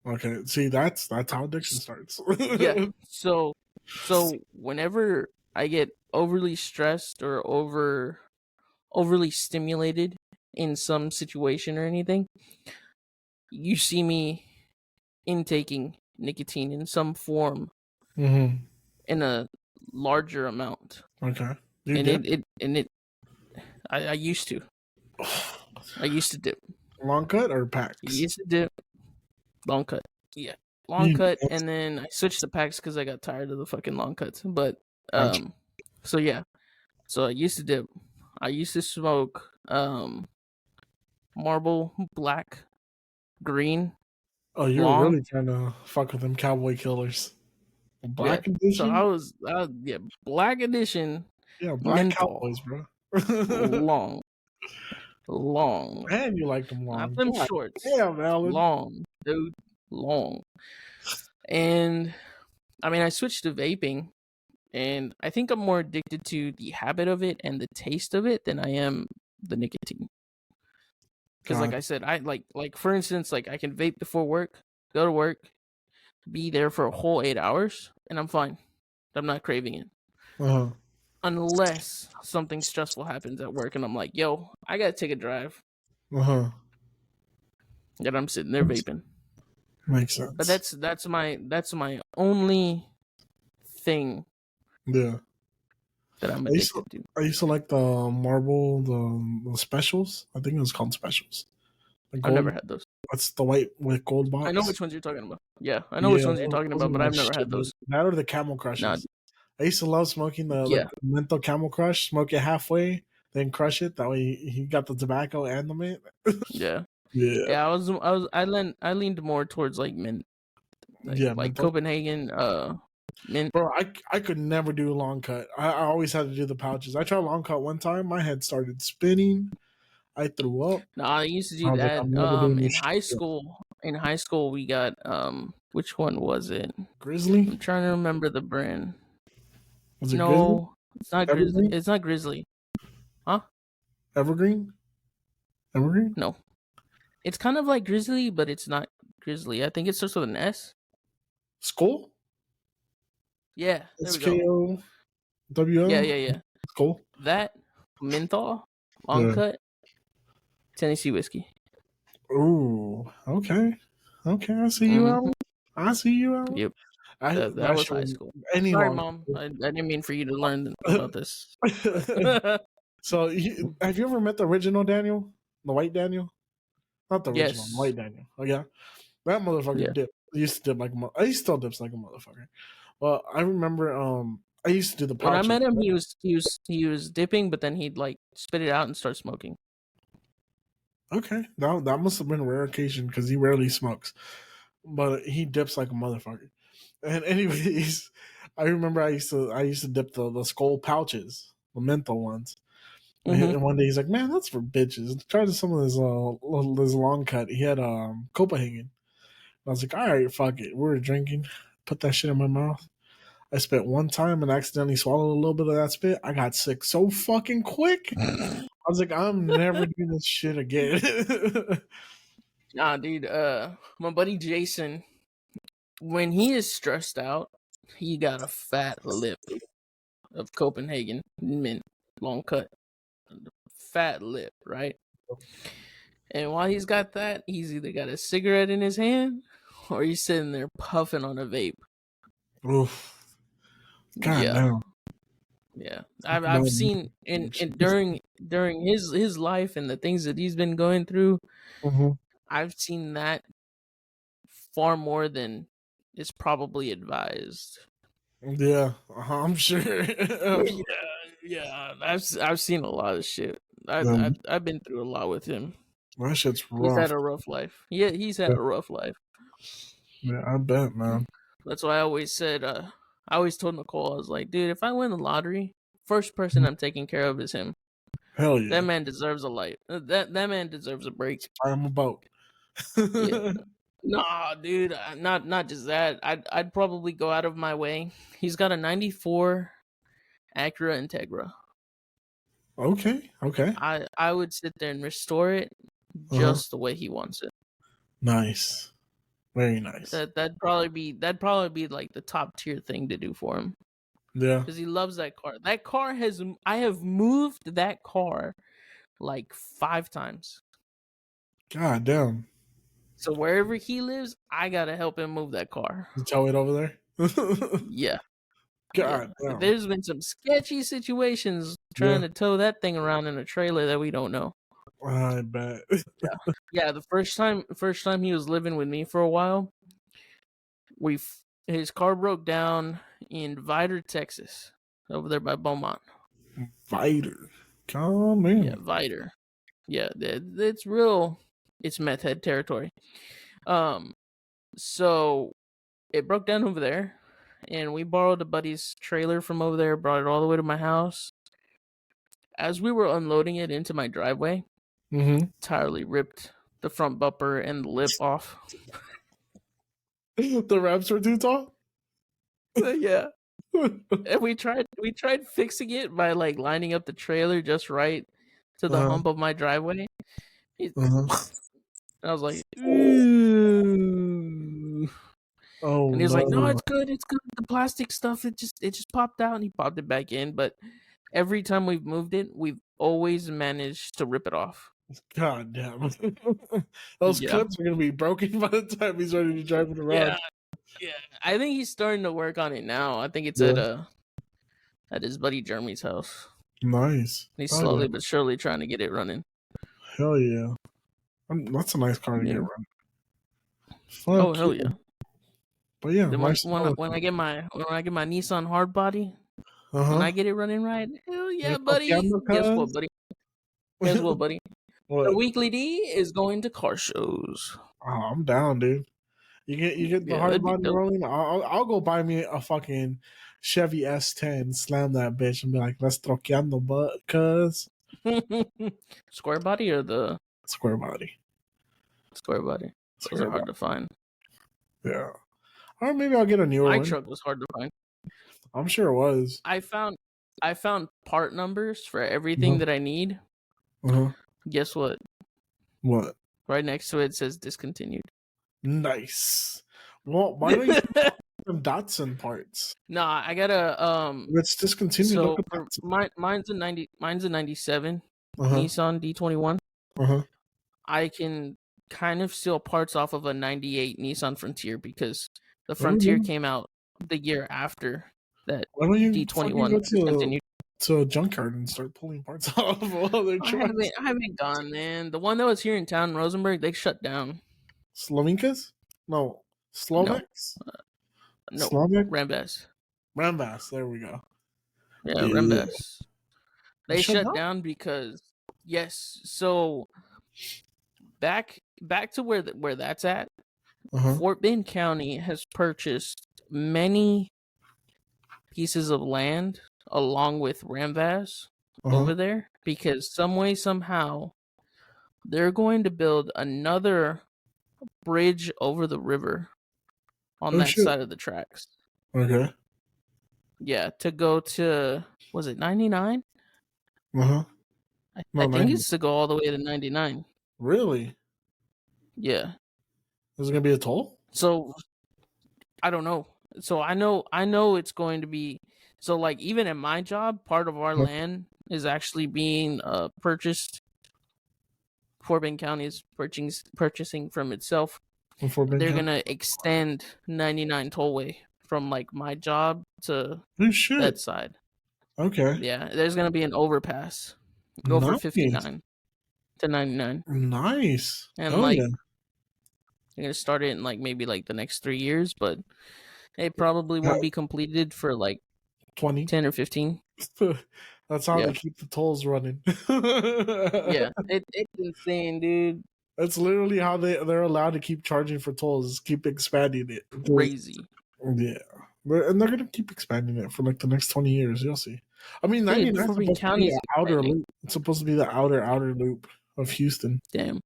Okay. See, that's how addiction starts. Yeah. So whenever I get overly stressed or overly stimulated in some situation or anything, you see me intaking nicotine in some form Mhm. in a larger amount. Okay. You And dip? I used to. I used to dip. Long cut or I packs? used to dip. Long cut. Yeah. Long You cut, dip. and then I switched to packs because I got tired of the fucking long cuts. But Gotcha. so yeah. So I used to dip. I used to smoke marble, black, green, Oh, you were long. really trying to fuck with them cowboy killers. Black So I edition. was, Black Edition Yeah, black menthol, cowboys, bro. long, long, And you like them not long. them God shorts, damn, Alan. long, dude, long. And I mean, I switched to vaping, and I think I'm more addicted to the habit of it and the taste of it than I am the nicotine. Because, like God. I said, I like for instance, like I can vape before work, go to work, be there for a whole 8 hours, and I'm fine. I'm not craving it. Uh-huh. Unless something stressful happens at work and I'm like, yo, I gotta take a drive. Uh-huh. And I'm sitting there vaping. Makes But sense. that's my only thing Yeah. that I'm I used to addicted to. I used to like the marble, the specials. I think it was called specials. The I've never gold. had those. That's the white with gold I know box. which ones you're talking about. Yeah, I know which Yeah, ones you're talking those are about, but my I've never had shit, dude. those. That or the camel Nah, crushes. I used to love smoking the yeah, menthol camel crush. Smoke it halfway, then crush it. That way you got the tobacco and the mint. yeah, Yeah, yeah. I leaned more towards like mint, yeah, like menthol. Copenhagen, mint. Bro, I could never do a long cut. I always had to do the pouches. I tried a long cut one time. My head started spinning. I threw up. No, I used to I do was like, that. I'm never doing In this high shit. school, we got which one was it? Grizzly? I'm trying to remember the brand. Was it Grizzly? No, it's not Grizzly. Evergreen? It's not Grizzly. Huh? Evergreen? Evergreen? No. It's kind of like Grizzly, but it's not Grizzly. I think it starts with an S. Skull? Yeah, there we go. Yeah, SKOWL? yeah, yeah. Skull? That menthol, long Yeah. cut, Tennessee whiskey. Ooh, okay. Okay, I see you, Mm-hmm. Alan. I see you, Alan. Yep. That That was shit high was school. any Sorry, long. mom. I didn't mean for you to learn about this. So, have you ever met the original Daniel? The white Daniel? Not the original, the Yes. white Daniel. Oh, yeah? That motherfucker Yeah. dip. He used to dip like a he still dips like a motherfucker. Well, I remember I used to do the When I pouches. met him, he was dipping, but then he'd like spit it out and start smoking. Okay, that must have been a rare occasion because he rarely smokes, but he dips like a motherfucker. And anyways, I remember I used to dip the skull pouches, the menthol ones. Mm-hmm. And one day he's like, "Man, that's for bitches." Try some of this long cut. He had Copenhagen. I was like, "All right, fuck it." We were drinking. Put that shit in my mouth. I spit one time and accidentally swallowed a little bit of that spit. I got sick so fucking quick. I was like, I'm never doing this shit again. Nah, dude. My buddy Jason, when he is stressed out, he got a fat lip of Copenhagen mint, long cut, fat lip, right? And while he's got that, he's either got a cigarette in his hand or he's sitting there puffing on a vape. Oof. God Yeah, damn. yeah. I've seen during his life and the things that he's been going through. Mhm. I've seen that far more than is probably advised. Yeah, I'm sure. Yeah, yeah. I've seen a lot of shit. I've been through a lot with him. That shit's He's had rough. a rough life. Yeah, he's had a rough life. Yeah, I bet, man. That's why I always said. I always told Nicole, I was like, dude, if I win the lottery, first person I'm taking care of is him. Hell That yeah. man deserves a life. That man deserves a break. I'm about. Yeah. Nah, dude. Not just that. I'd probably go out of my way. He's got a '94 Acura Integra. Okay, okay. I would sit there and restore it Uh-huh. just the way he wants it. Nice. Very nice. That'd probably be like the top tier thing to do for him Yeah. because he loves that car. That car I have moved that car like 5 times. God damn. So wherever he lives, I gotta help him move that car. You tow it over there? Yeah, yeah. God damn. There's been some sketchy situations trying Yeah, to tow that thing around in a trailer that we don't know. I bet. Yeah, yeah. The first time he was living with me for a while, his car broke down in Vidor, Texas, over there by Beaumont. Fighter. Come Yeah, in. Vidor. Yeah, it's real. It's meth head territory. Um, so it broke down over there, and we borrowed a buddy's trailer from over there, brought it all the way to my house. As we were unloading it into my driveway, entirely ripped the front bumper and the lip off. The ramps were too tall. Yeah. And we tried fixing it by like lining up the trailer just right to the hump of my driveway. I was like, ooh. Oh, and he was like, no, it's good. The plastic stuff, it just popped out, and he popped it back in. But every time we've moved it, we've always managed to rip it off. God damn. Those clips are going to be broken by the time he's ready to drive it around. Yeah. I think he's starting to work on it now. I think it's at his buddy Jeremy's house. Nice. He's slowly but surely trying to get it running. Hell yeah. That's a nice car to get running. Oh, hell yeah. But yeah, then when I get my Nissan hardbody, when I get it running right, hell yeah, buddy. Guess what, buddy? What? The weekly D is going to car shows. Oh, I'm down, dude. You get the hardbody rolling. I'll go buy me a fucking Chevy S10, slam that bitch, and be like, "Let's troqueando, but cuz." Square body or the square body? Square body. Those are hard to find. Yeah. Or maybe I'll get a newer one. My truck was hard to find. I'm sure it was. I found part numbers for everything that I need. Guess what? What? Right next to it says discontinued. Nice. Well, why don't you some Datsun parts? Nah, I gotta It's discontinued. So mine's a 97 Nissan D21. I can kind of steal parts off of a 98 Nissan Frontier because the Frontier came out the year after that. Why don't you D21 discontinued? To a junkyard and start pulling parts off of other trucks. I haven't gone, man. The one that was here in town, Rosenberg, they shut down. Slovenkas? No. Slovaks? No. Slovak? Rambas. There we go. Yeah, Rambas. They shut down because so back to where that's at. Fort Bend County has purchased many pieces of land along with Ramvas over there because some way, somehow, they're going to build another bridge over the river on that side of the tracks. Okay. Yeah, to go to, was it 99? I think it's to go all the way to 99. Really? Yeah. Is it going to be a toll? So, I don't know. So, I know it's going to be. So, like, even at my job, part of our land is actually being purchased. Fort Bend County is purchasing from itself. They're going to extend 99 tollway from, like, my job to that side. Okay. Yeah, there's going to be an overpass. Go for 59 to 99. Nice. And, like, they're going to start it in, like, maybe, like, the next 3 years, but it probably won't be completed for, like, 10 or 15. That's how they keep the tolls running. Yeah, it's insane, dude. That's literally how they're allowed to keep charging for tolls. Keep expanding it. Crazy. Yeah, and they're gonna keep expanding it for like the next 20 years. You'll see. I mean, 99 is supposed to be the outer loop. It's supposed to be the outer loop of Houston. Damn.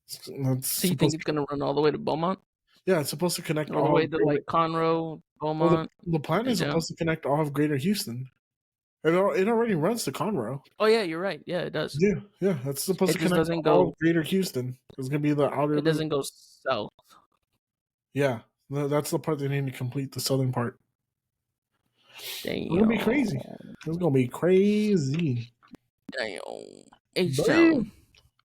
So you think it's gonna run all the way to Beaumont? Yeah, it's supposed to connect all the way to like Conroe, Beaumont. Well, the plan is supposed to connect all of Greater Houston. It already runs to Conroe. Oh yeah, you're right. Yeah, it does. Yeah, that's supposed to connect all of Greater Houston. It's gonna be the outer. It doesn't go south. Yeah, that's the part they need to complete, the southern part. Damn. It's gonna be crazy. It's gonna be crazy. Damn. H-Town.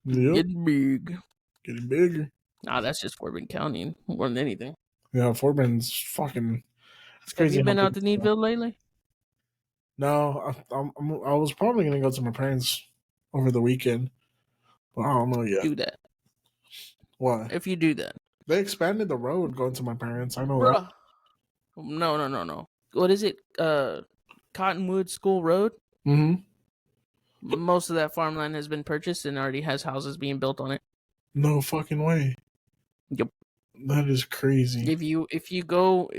Yep. Getting big. Getting bigger. Nah, that's just Fort Bend County more than anything. Yeah, Fort Bend's fucking. It's crazy. Have you been out to Needville lately? No, I was probably gonna go to my parents over the weekend, but I don't know yet. Do that. What? If you do that, they expanded the road going to my parents. I know that. No. What is it? Cottonwood School Road. Mm-hmm. Most of that farmland has been purchased and already has houses being built on it. No fucking way. Yep. That is crazy. If you go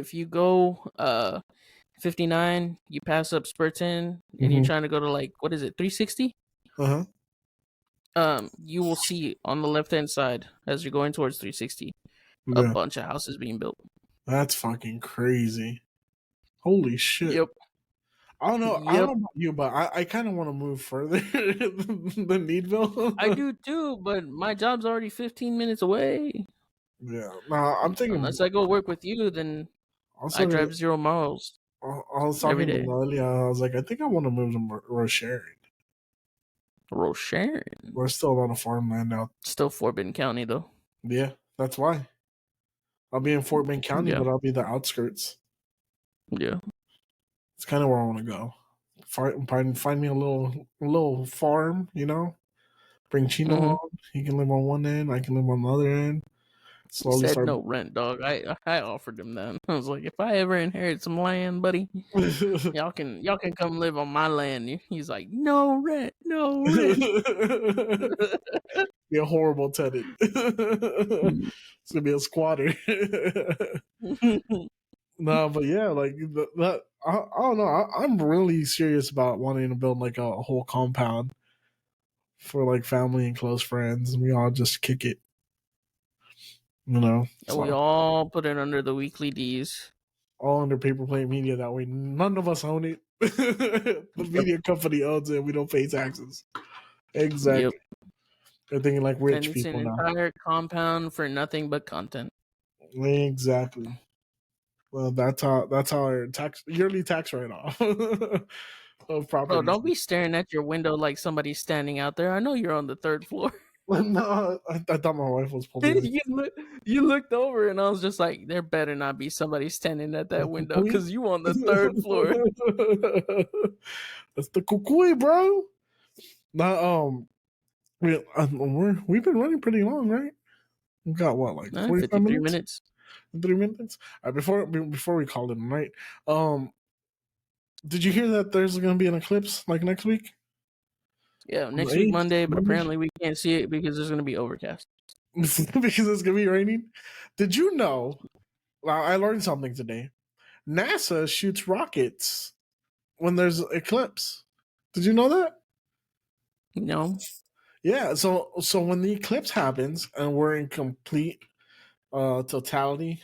59, you pass up spur 10, and you're Mm-hmm. trying to go to like, what is it, 360? Uh You will see on the left hand side as you're going towards 360 a huh. bunch of houses being built. That's fucking crazy. Holy shit. Yep. I don't Yep. know about you, but I kind of want to move further than I Needville. do too, but my job's already 15 minutes away. Yeah. Nah, I'm thinking, Unless I go work with you, then I was I talking, drive 0 miles I was every talking to day. Noelia. I was like, I think I want to move to Rochelle. Rosharon. There's still a lot of farmland out. Still Fort Bend County, though. Yeah, that's why. I'll be in Fort Bend County, Yeah. but I'll be the outskirts. Yeah. It's kind of where I want to go. Find me a little farm, Bring Chino Mm-hmm. on. He can live on one end. I can live on the other end. He Slowly said start. no rent, dog. I offered him that. I was like, if I ever inherit some land, buddy, y'all can come live on my land. He's like, no rent, no rent. Be a horrible tenant. It's gonna be a squatter. No, but yeah, like that. I don't know. I'm really serious about wanting to build like a whole compound for like family and close friends, and we all just kick it. And we So all put it under the weekly D's. all under paper plate media. That way, none of us own it. The Yep. media company owns it. We don't pay taxes. Yep. Exactly. They're thinking like And rich it's an people now. entire compound for nothing but content. Exactly. Well, that's how our yearly tax write off of Bro, properties. don't be staring at your window like somebody's standing out there. I know you're on the third floor. No, I thought my wife was pulling you, look, you looked over and I was just like, there better not be somebody standing at that window it. because you on the third floor. That's the kukui, bro. Now, we've been running pretty long, right? We got what, like 45 53 minutes, minutes. 3 minutes. Before we call it a night, did you hear that there's going to be an eclipse like next week? Yeah, On the next week 8th, Monday, but Monday? apparently we can't see it because there's going to be overcast. Because it's going to be raining. Did you know? Well, I learned something today. NASA shoots rockets when there's eclipse. Did you know that? No. Yeah. So when the eclipse happens and we're in complete totality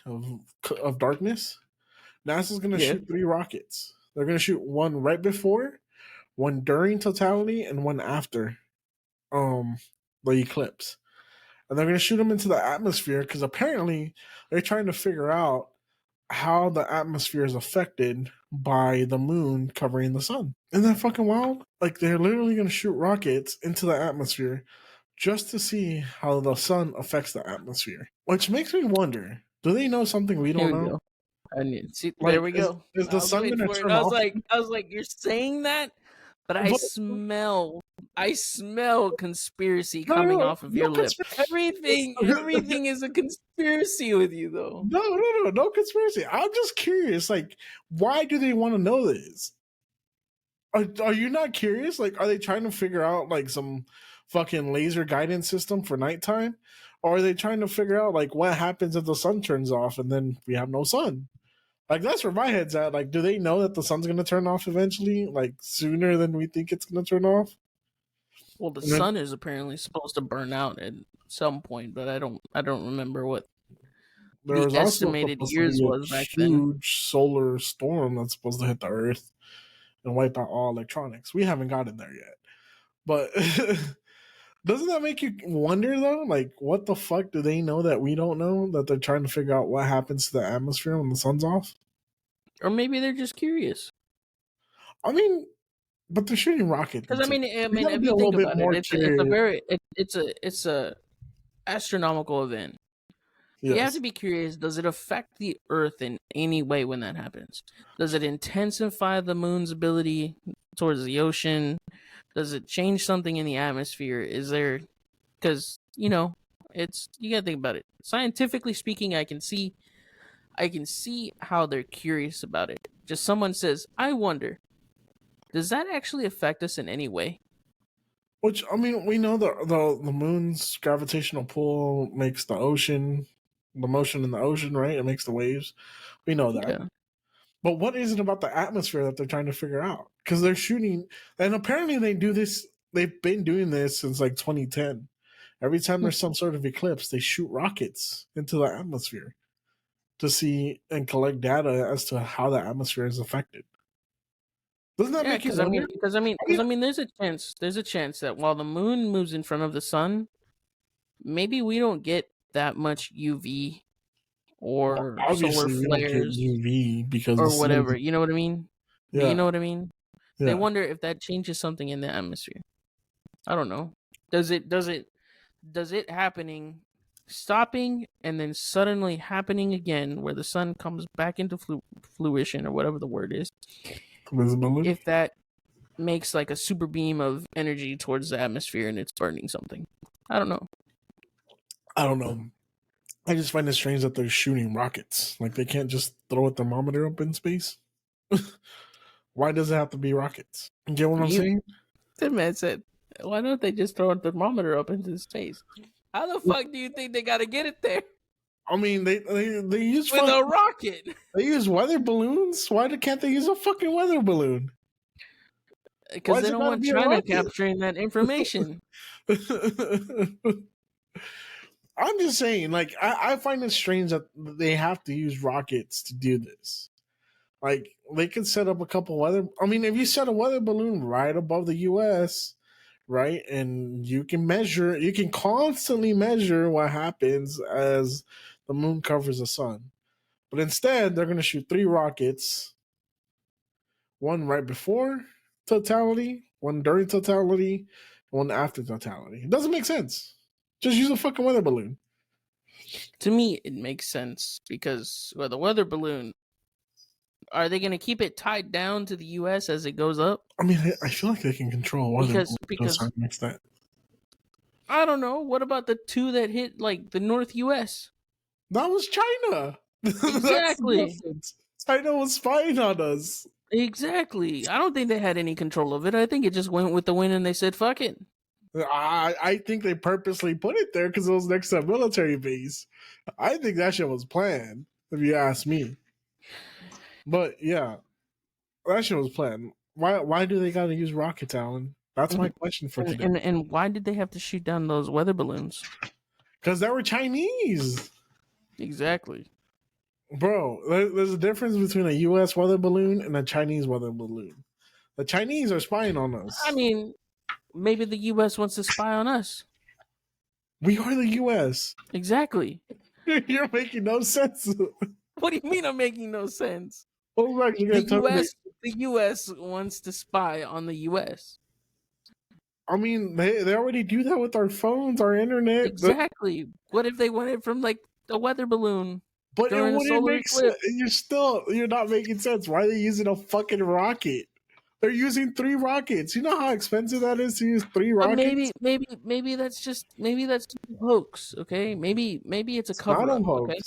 of darkness, NASA's going to Yeah. shoot 3 rockets. They're going to shoot one right before, one during totality, and one after um the eclipse. And they're going to shoot them into the atmosphere because apparently they're trying to figure out how the atmosphere is affected by the moon covering the sun. Isn't that fucking wild? Like they're literally going to shoot rockets into the atmosphere just to see how the sun affects the atmosphere. Which makes me wonder, do they know something we Here don't we know? go. And see, there Like, we is, go. is I the was sun waiting going to for it. turn I was off? like, you're saying that, but I But, smell conspiracy no, coming off of no your lip. conspiracy. Everything is a conspiracy with you, though. No conspiracy. I'm just curious. Like, why do they want to know this? Are you not curious? Like, are they trying to figure out like some fucking laser guidance system for nighttime, or are they trying to figure out like what happens if the sun turns off and then we have no sun? Like, that's where my head's at. Like, do they know that the sun's going to turn off eventually, like sooner than we think it's going to turn off? Well, the And then sun is apparently supposed to burn out at some point, but I don't remember what there the was also estimated supposed to years be a was back then. huge solar storm that's supposed to hit the Earth and wipe out all electronics. We haven't gotten there yet, but doesn't that make you wonder though? Like, what the fuck do they know that we don't know? That they're trying to figure out what happens to the atmosphere when the sun's off. Or maybe they're just curious. I mean, but they're shooting rockets. Because I mean, We gotta if be a you little think bit about it, more it's a curious. very it's a astronomical event. You have to Yes. be curious. Does it affect the Earth in any way when that happens? Does it intensify the moon's ability towards the ocean? Does it change something in the atmosphere? Is there, because it's, you gotta think about it. Scientifically speaking, I can see how they're curious about it. Just someone says, "I wonder, does that actually affect us in any way?" Which, I mean, we know the moon's gravitational pull makes the motion in the ocean, right? It makes the waves. We know that. Yeah. But what is it about the atmosphere that they're trying to figure out? Because they're shooting, and apparently they do this. They've been doing this since like 2010. Every time there's some sort of eclipse, they shoot rockets into the atmosphere to see and collect data as to how the atmosphere is affected. Doesn't that make you wonder? There's a chance that while the moon moves in front of the sun, maybe we don't get that much UV or solar Obviously, we don't get flares UV because or the whatever. sun. You know what I mean? Yeah, You know what I mean? yeah. They wonder if that changes something in the atmosphere. I don't know. Does it happening, stopping, and then suddenly happening again, where the sun comes back into fruition or whatever the word is? Visibility. If that makes like a super beam of energy towards the atmosphere and it's burning something, I don't know. I don't know. I just find it strange that they're shooting rockets. Like they can't just throw a thermometer up in space. Why does it have to be rockets? You get what I'm saying? The man said, "Why don't they just throw a thermometer up into space? How the fuck do you think they got to get it there?" I mean, they use with a rocket. They use weather balloons. Why can't they use a fucking weather balloon? Because they don't want China capturing that information. I'm just saying, like, I find it strange that they have to use rockets to do this. Like, they could set up a couple weather. I mean, if you set a weather balloon right above the U.S., right, and you can constantly measure what happens as the moon covers the sun. But instead, they're going to shoot 3 rockets, one right before totality, one during totality, one after totality. It doesn't make sense. Just use a fucking weather balloon. To me, it makes sense because the weather balloon, are they going to keep it tied down to the U.S. as it goes up? I mean, I feel like they can control weather to a certain extent. I don't know. What about the 2 that hit like the North U.S.? That was China. Exactly. China was spying on us. Exactly. I don't think they had any control of it. I think it just went with the wind and they said, fuck it. I think they purposely put it there because it was next to a military base. I think that shit was planned, if you ask me. But yeah, that shit was planned. Why do they got to use rockets, Alan? That's my question for today. And why did they have to shoot down those weather balloons? Because they were Chinese. Exactly. Bro, there's a difference between a U.S. weather balloon and a Chinese weather balloon. The Chinese are spying on us. I mean, maybe the U.S. wants to spy on us. We are the U.S. Exactly. You're making no sense. What do you mean I'm making no sense? The U.S. wants to spy on the U.S. I mean, they already do that with our phones, our internet. Exactly. What if they want it from like a weather balloon? But it wouldn't make sense. You're not making sense. Why are they using a fucking rocket? They're using 3 rockets. You know how expensive that is to use 3 rockets? Maybe that's a hoax. Okay, maybe it's a cover up. Okay,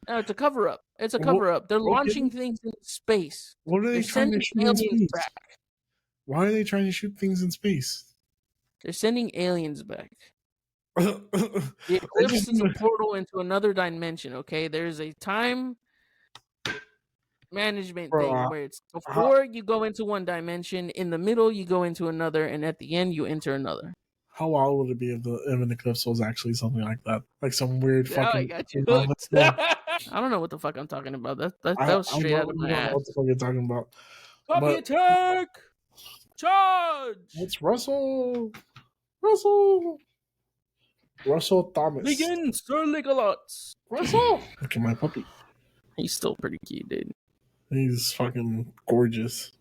no, it's a cover up. It's a cover up. They're launching things in space. What are they trying to shoot in space? Back. Why are they trying to shoot things in space? They're sending aliens back. The eclipse is a portal into another dimension. Okay, there's a time management thing where it's before you go into one dimension, in the middle you go into another, and at the end you enter another. How wild would it be if an eclipse was actually something like that, like some weird fucking? I got you hooked. I don't know what the fuck I'm talking about. That was straight out of my ass. What the fuck you're talking about? Copy attack! Charge! It's Russell Thomas. Begin, Sir Legolas. Russell! Look at my puppy. He's still pretty cute, dude. He's fucking gorgeous.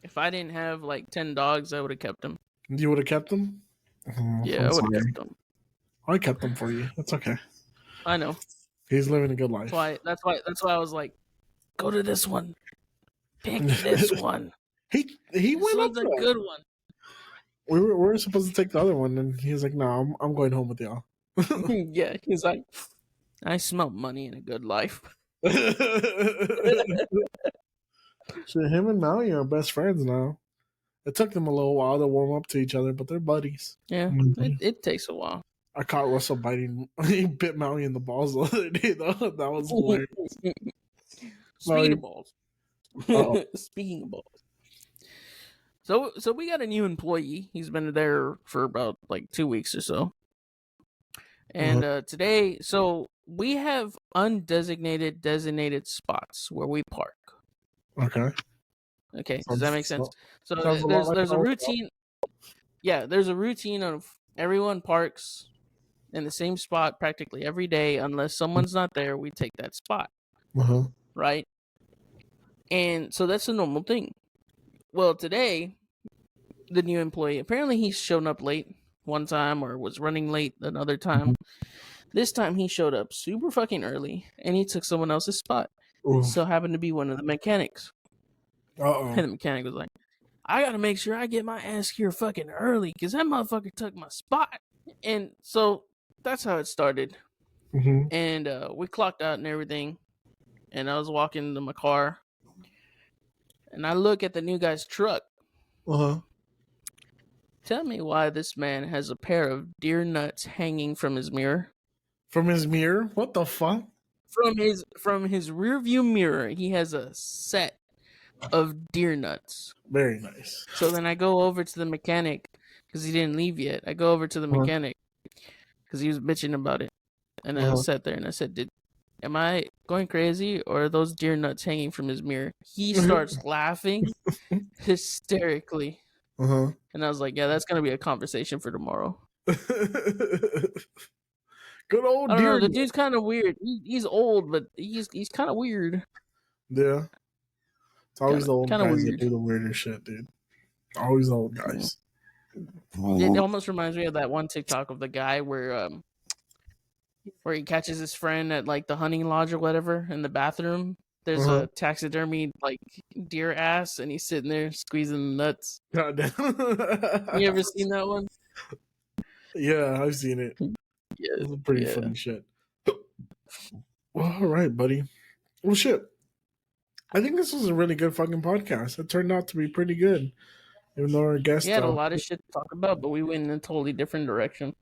If I didn't have like 10 dogs, I would have kept him. You would have kept them? Yeah, I would have kept them. I kept them for you. That's okay. I know. He's living a good life. That's why I was like, go to this one. Pick this one. He went up a good one. We were supposed to take the other one, and he was like, "No, I'm going home with y'all." Yeah, he's like, I smell money and a good life. So him and Maui are best friends now. It took them a little while to warm up to each other, but they're buddies. Yeah, it takes a while. I caught Russell biting. He bit Maui in the balls the other day, though. That was hilarious. Speedy balls. Speaking of balls. So we got a new employee. He's been there for about like 2 weeks or so. And today, so we have undesignated designated spots where we park. Okay. Okay, does that make sense? So Sounds a lot like there's an a hotel. routine. Yeah, there's a routine of everyone parks in the same spot practically every day unless someone's not there. We take that spot, right? And so that's a normal thing. Well, today the new employee apparently he's shown up late one time or was running late another time. This time he showed up super fucking early and he took someone else's spot. It so happened to be one of the mechanics. And the mechanic was like, I gotta make sure I get my ass here fucking early because that motherfucker took my spot. And so that's how it started. And we clocked out and everything. And I was walking to my car. And I look at the new guy's truck. Tell me why this man has a pair of deer nuts hanging from his mirror. From his mirror? What the fuck? From his rear view mirror, he has a set of deer nuts. Very nice. So then I go over to the mechanic because he didn't leave yet. I go over to the mechanic because he was bitching about it. And I sat there and I said, am I going crazy or are those deer nuts hanging from his mirror? He starts laughing hysterically. And I was like, yeah, that's going to be a conversation for tomorrow. Good old I don't deer. know, the dude's kind of weird. He's old, but he's kind of weird. Yeah. It's always the old guys weird. that do the weirder shit, dude. Always the old guys. It almost reminds me of that one TikTok of the guy where he catches his friend at like the hunting lodge or whatever in the bathroom. There's a taxidermy like deer ass, and he's sitting there squeezing the nuts. God damn. You ever seen that one? Yeah, I've seen it. Yeah, it's pretty funny shit. Well, all right, buddy. Well, shit. I think this was a really good fucking podcast. It turned out to be pretty good. Even though our guest had a lot of shit to talk about, but we went in a totally different direction.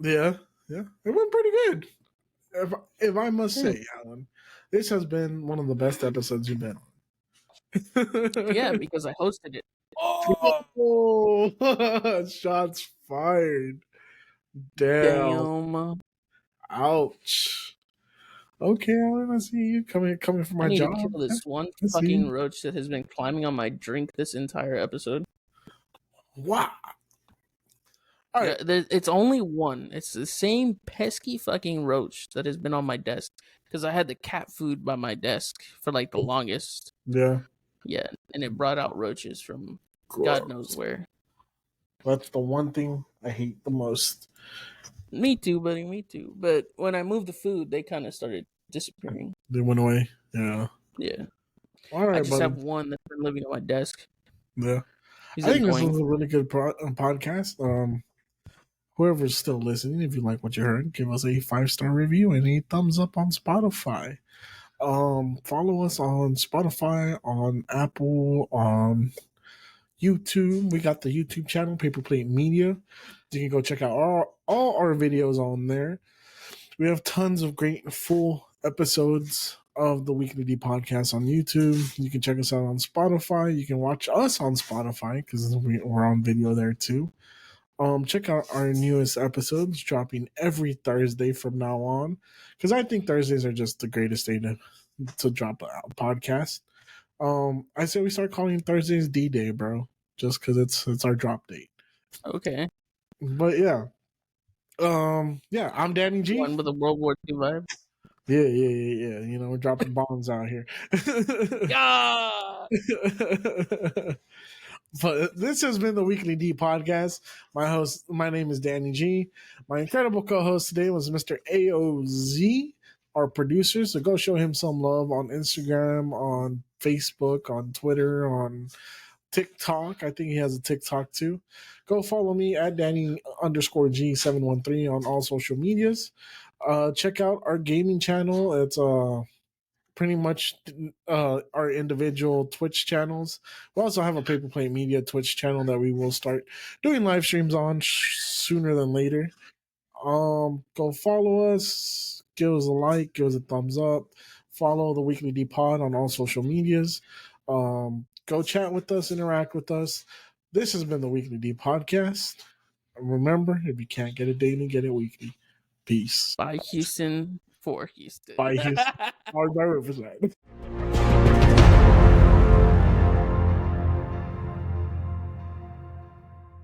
Yeah. It went pretty good. If I must say, Alan, this has been one of the best episodes you've been on. Yeah, because I hosted it. Oh, shots fired. Damn. Ouch. Okay, Alan, I see you coming from my job. I need to kill this one fucking roach that has been climbing on my drink this entire episode. Wow. All right. It's only one. It's the same pesky fucking roach that has been on my desk because I had the cat food by my desk for like the longest. Yeah. Yeah, and it brought out roaches from God knows where. That's the one thing I hate the most. Me too, buddy. Me too. But when I moved the food, they kind of started disappearing. They went away. Yeah. Yeah. All right, I just have one that's been living on my desk. Yeah. I think this was a really good podcast. Whoever's still listening, if you like what you heard, give us a 5-star review and a thumbs up on Spotify. Follow us on Spotify, on Apple, on YouTube. We got the YouTube channel, Paper Plate Media. You can go check out all our videos on there. We have tons of great full episodes of the Weekly D podcast on YouTube. You can check us out on Spotify. You can watch us on Spotify because we're on video there too. Check out our newest episodes dropping every Thursday from now on, because I think Thursdays are just the greatest day to drop a podcast. I say we start calling Thursdays D-Day, bro, just because it's our drop date. Okay. But yeah, yeah, I'm DannyG. One with a World War II vibe. Yeah. You know, we're dropping bombs out here. Yeah. But this has been the Weekly D podcast. My name is DannyG. My incredible co-host today was Mr. AOZ, our producer. So go show him some love on Instagram, on Facebook, on Twitter, on TikTok. I think he has a TikTok too. Go follow me at Danny_G713 on all social medias. Check out our gaming channel. It's pretty much our individual Twitch channels. We also have a Paper Plate Media Twitch channel that we will start doing live streams on sooner than later. Go follow us, give us a like, give us a thumbs up, follow the Weekly D Pod on all social medias. Go chat with us, interact with us. This has been the Weekly D podcast. Remember, if you can't get it daily, get it weekly. Peace. Bye, Houston, for Houston. Bye, Houston. Hard by Riverside.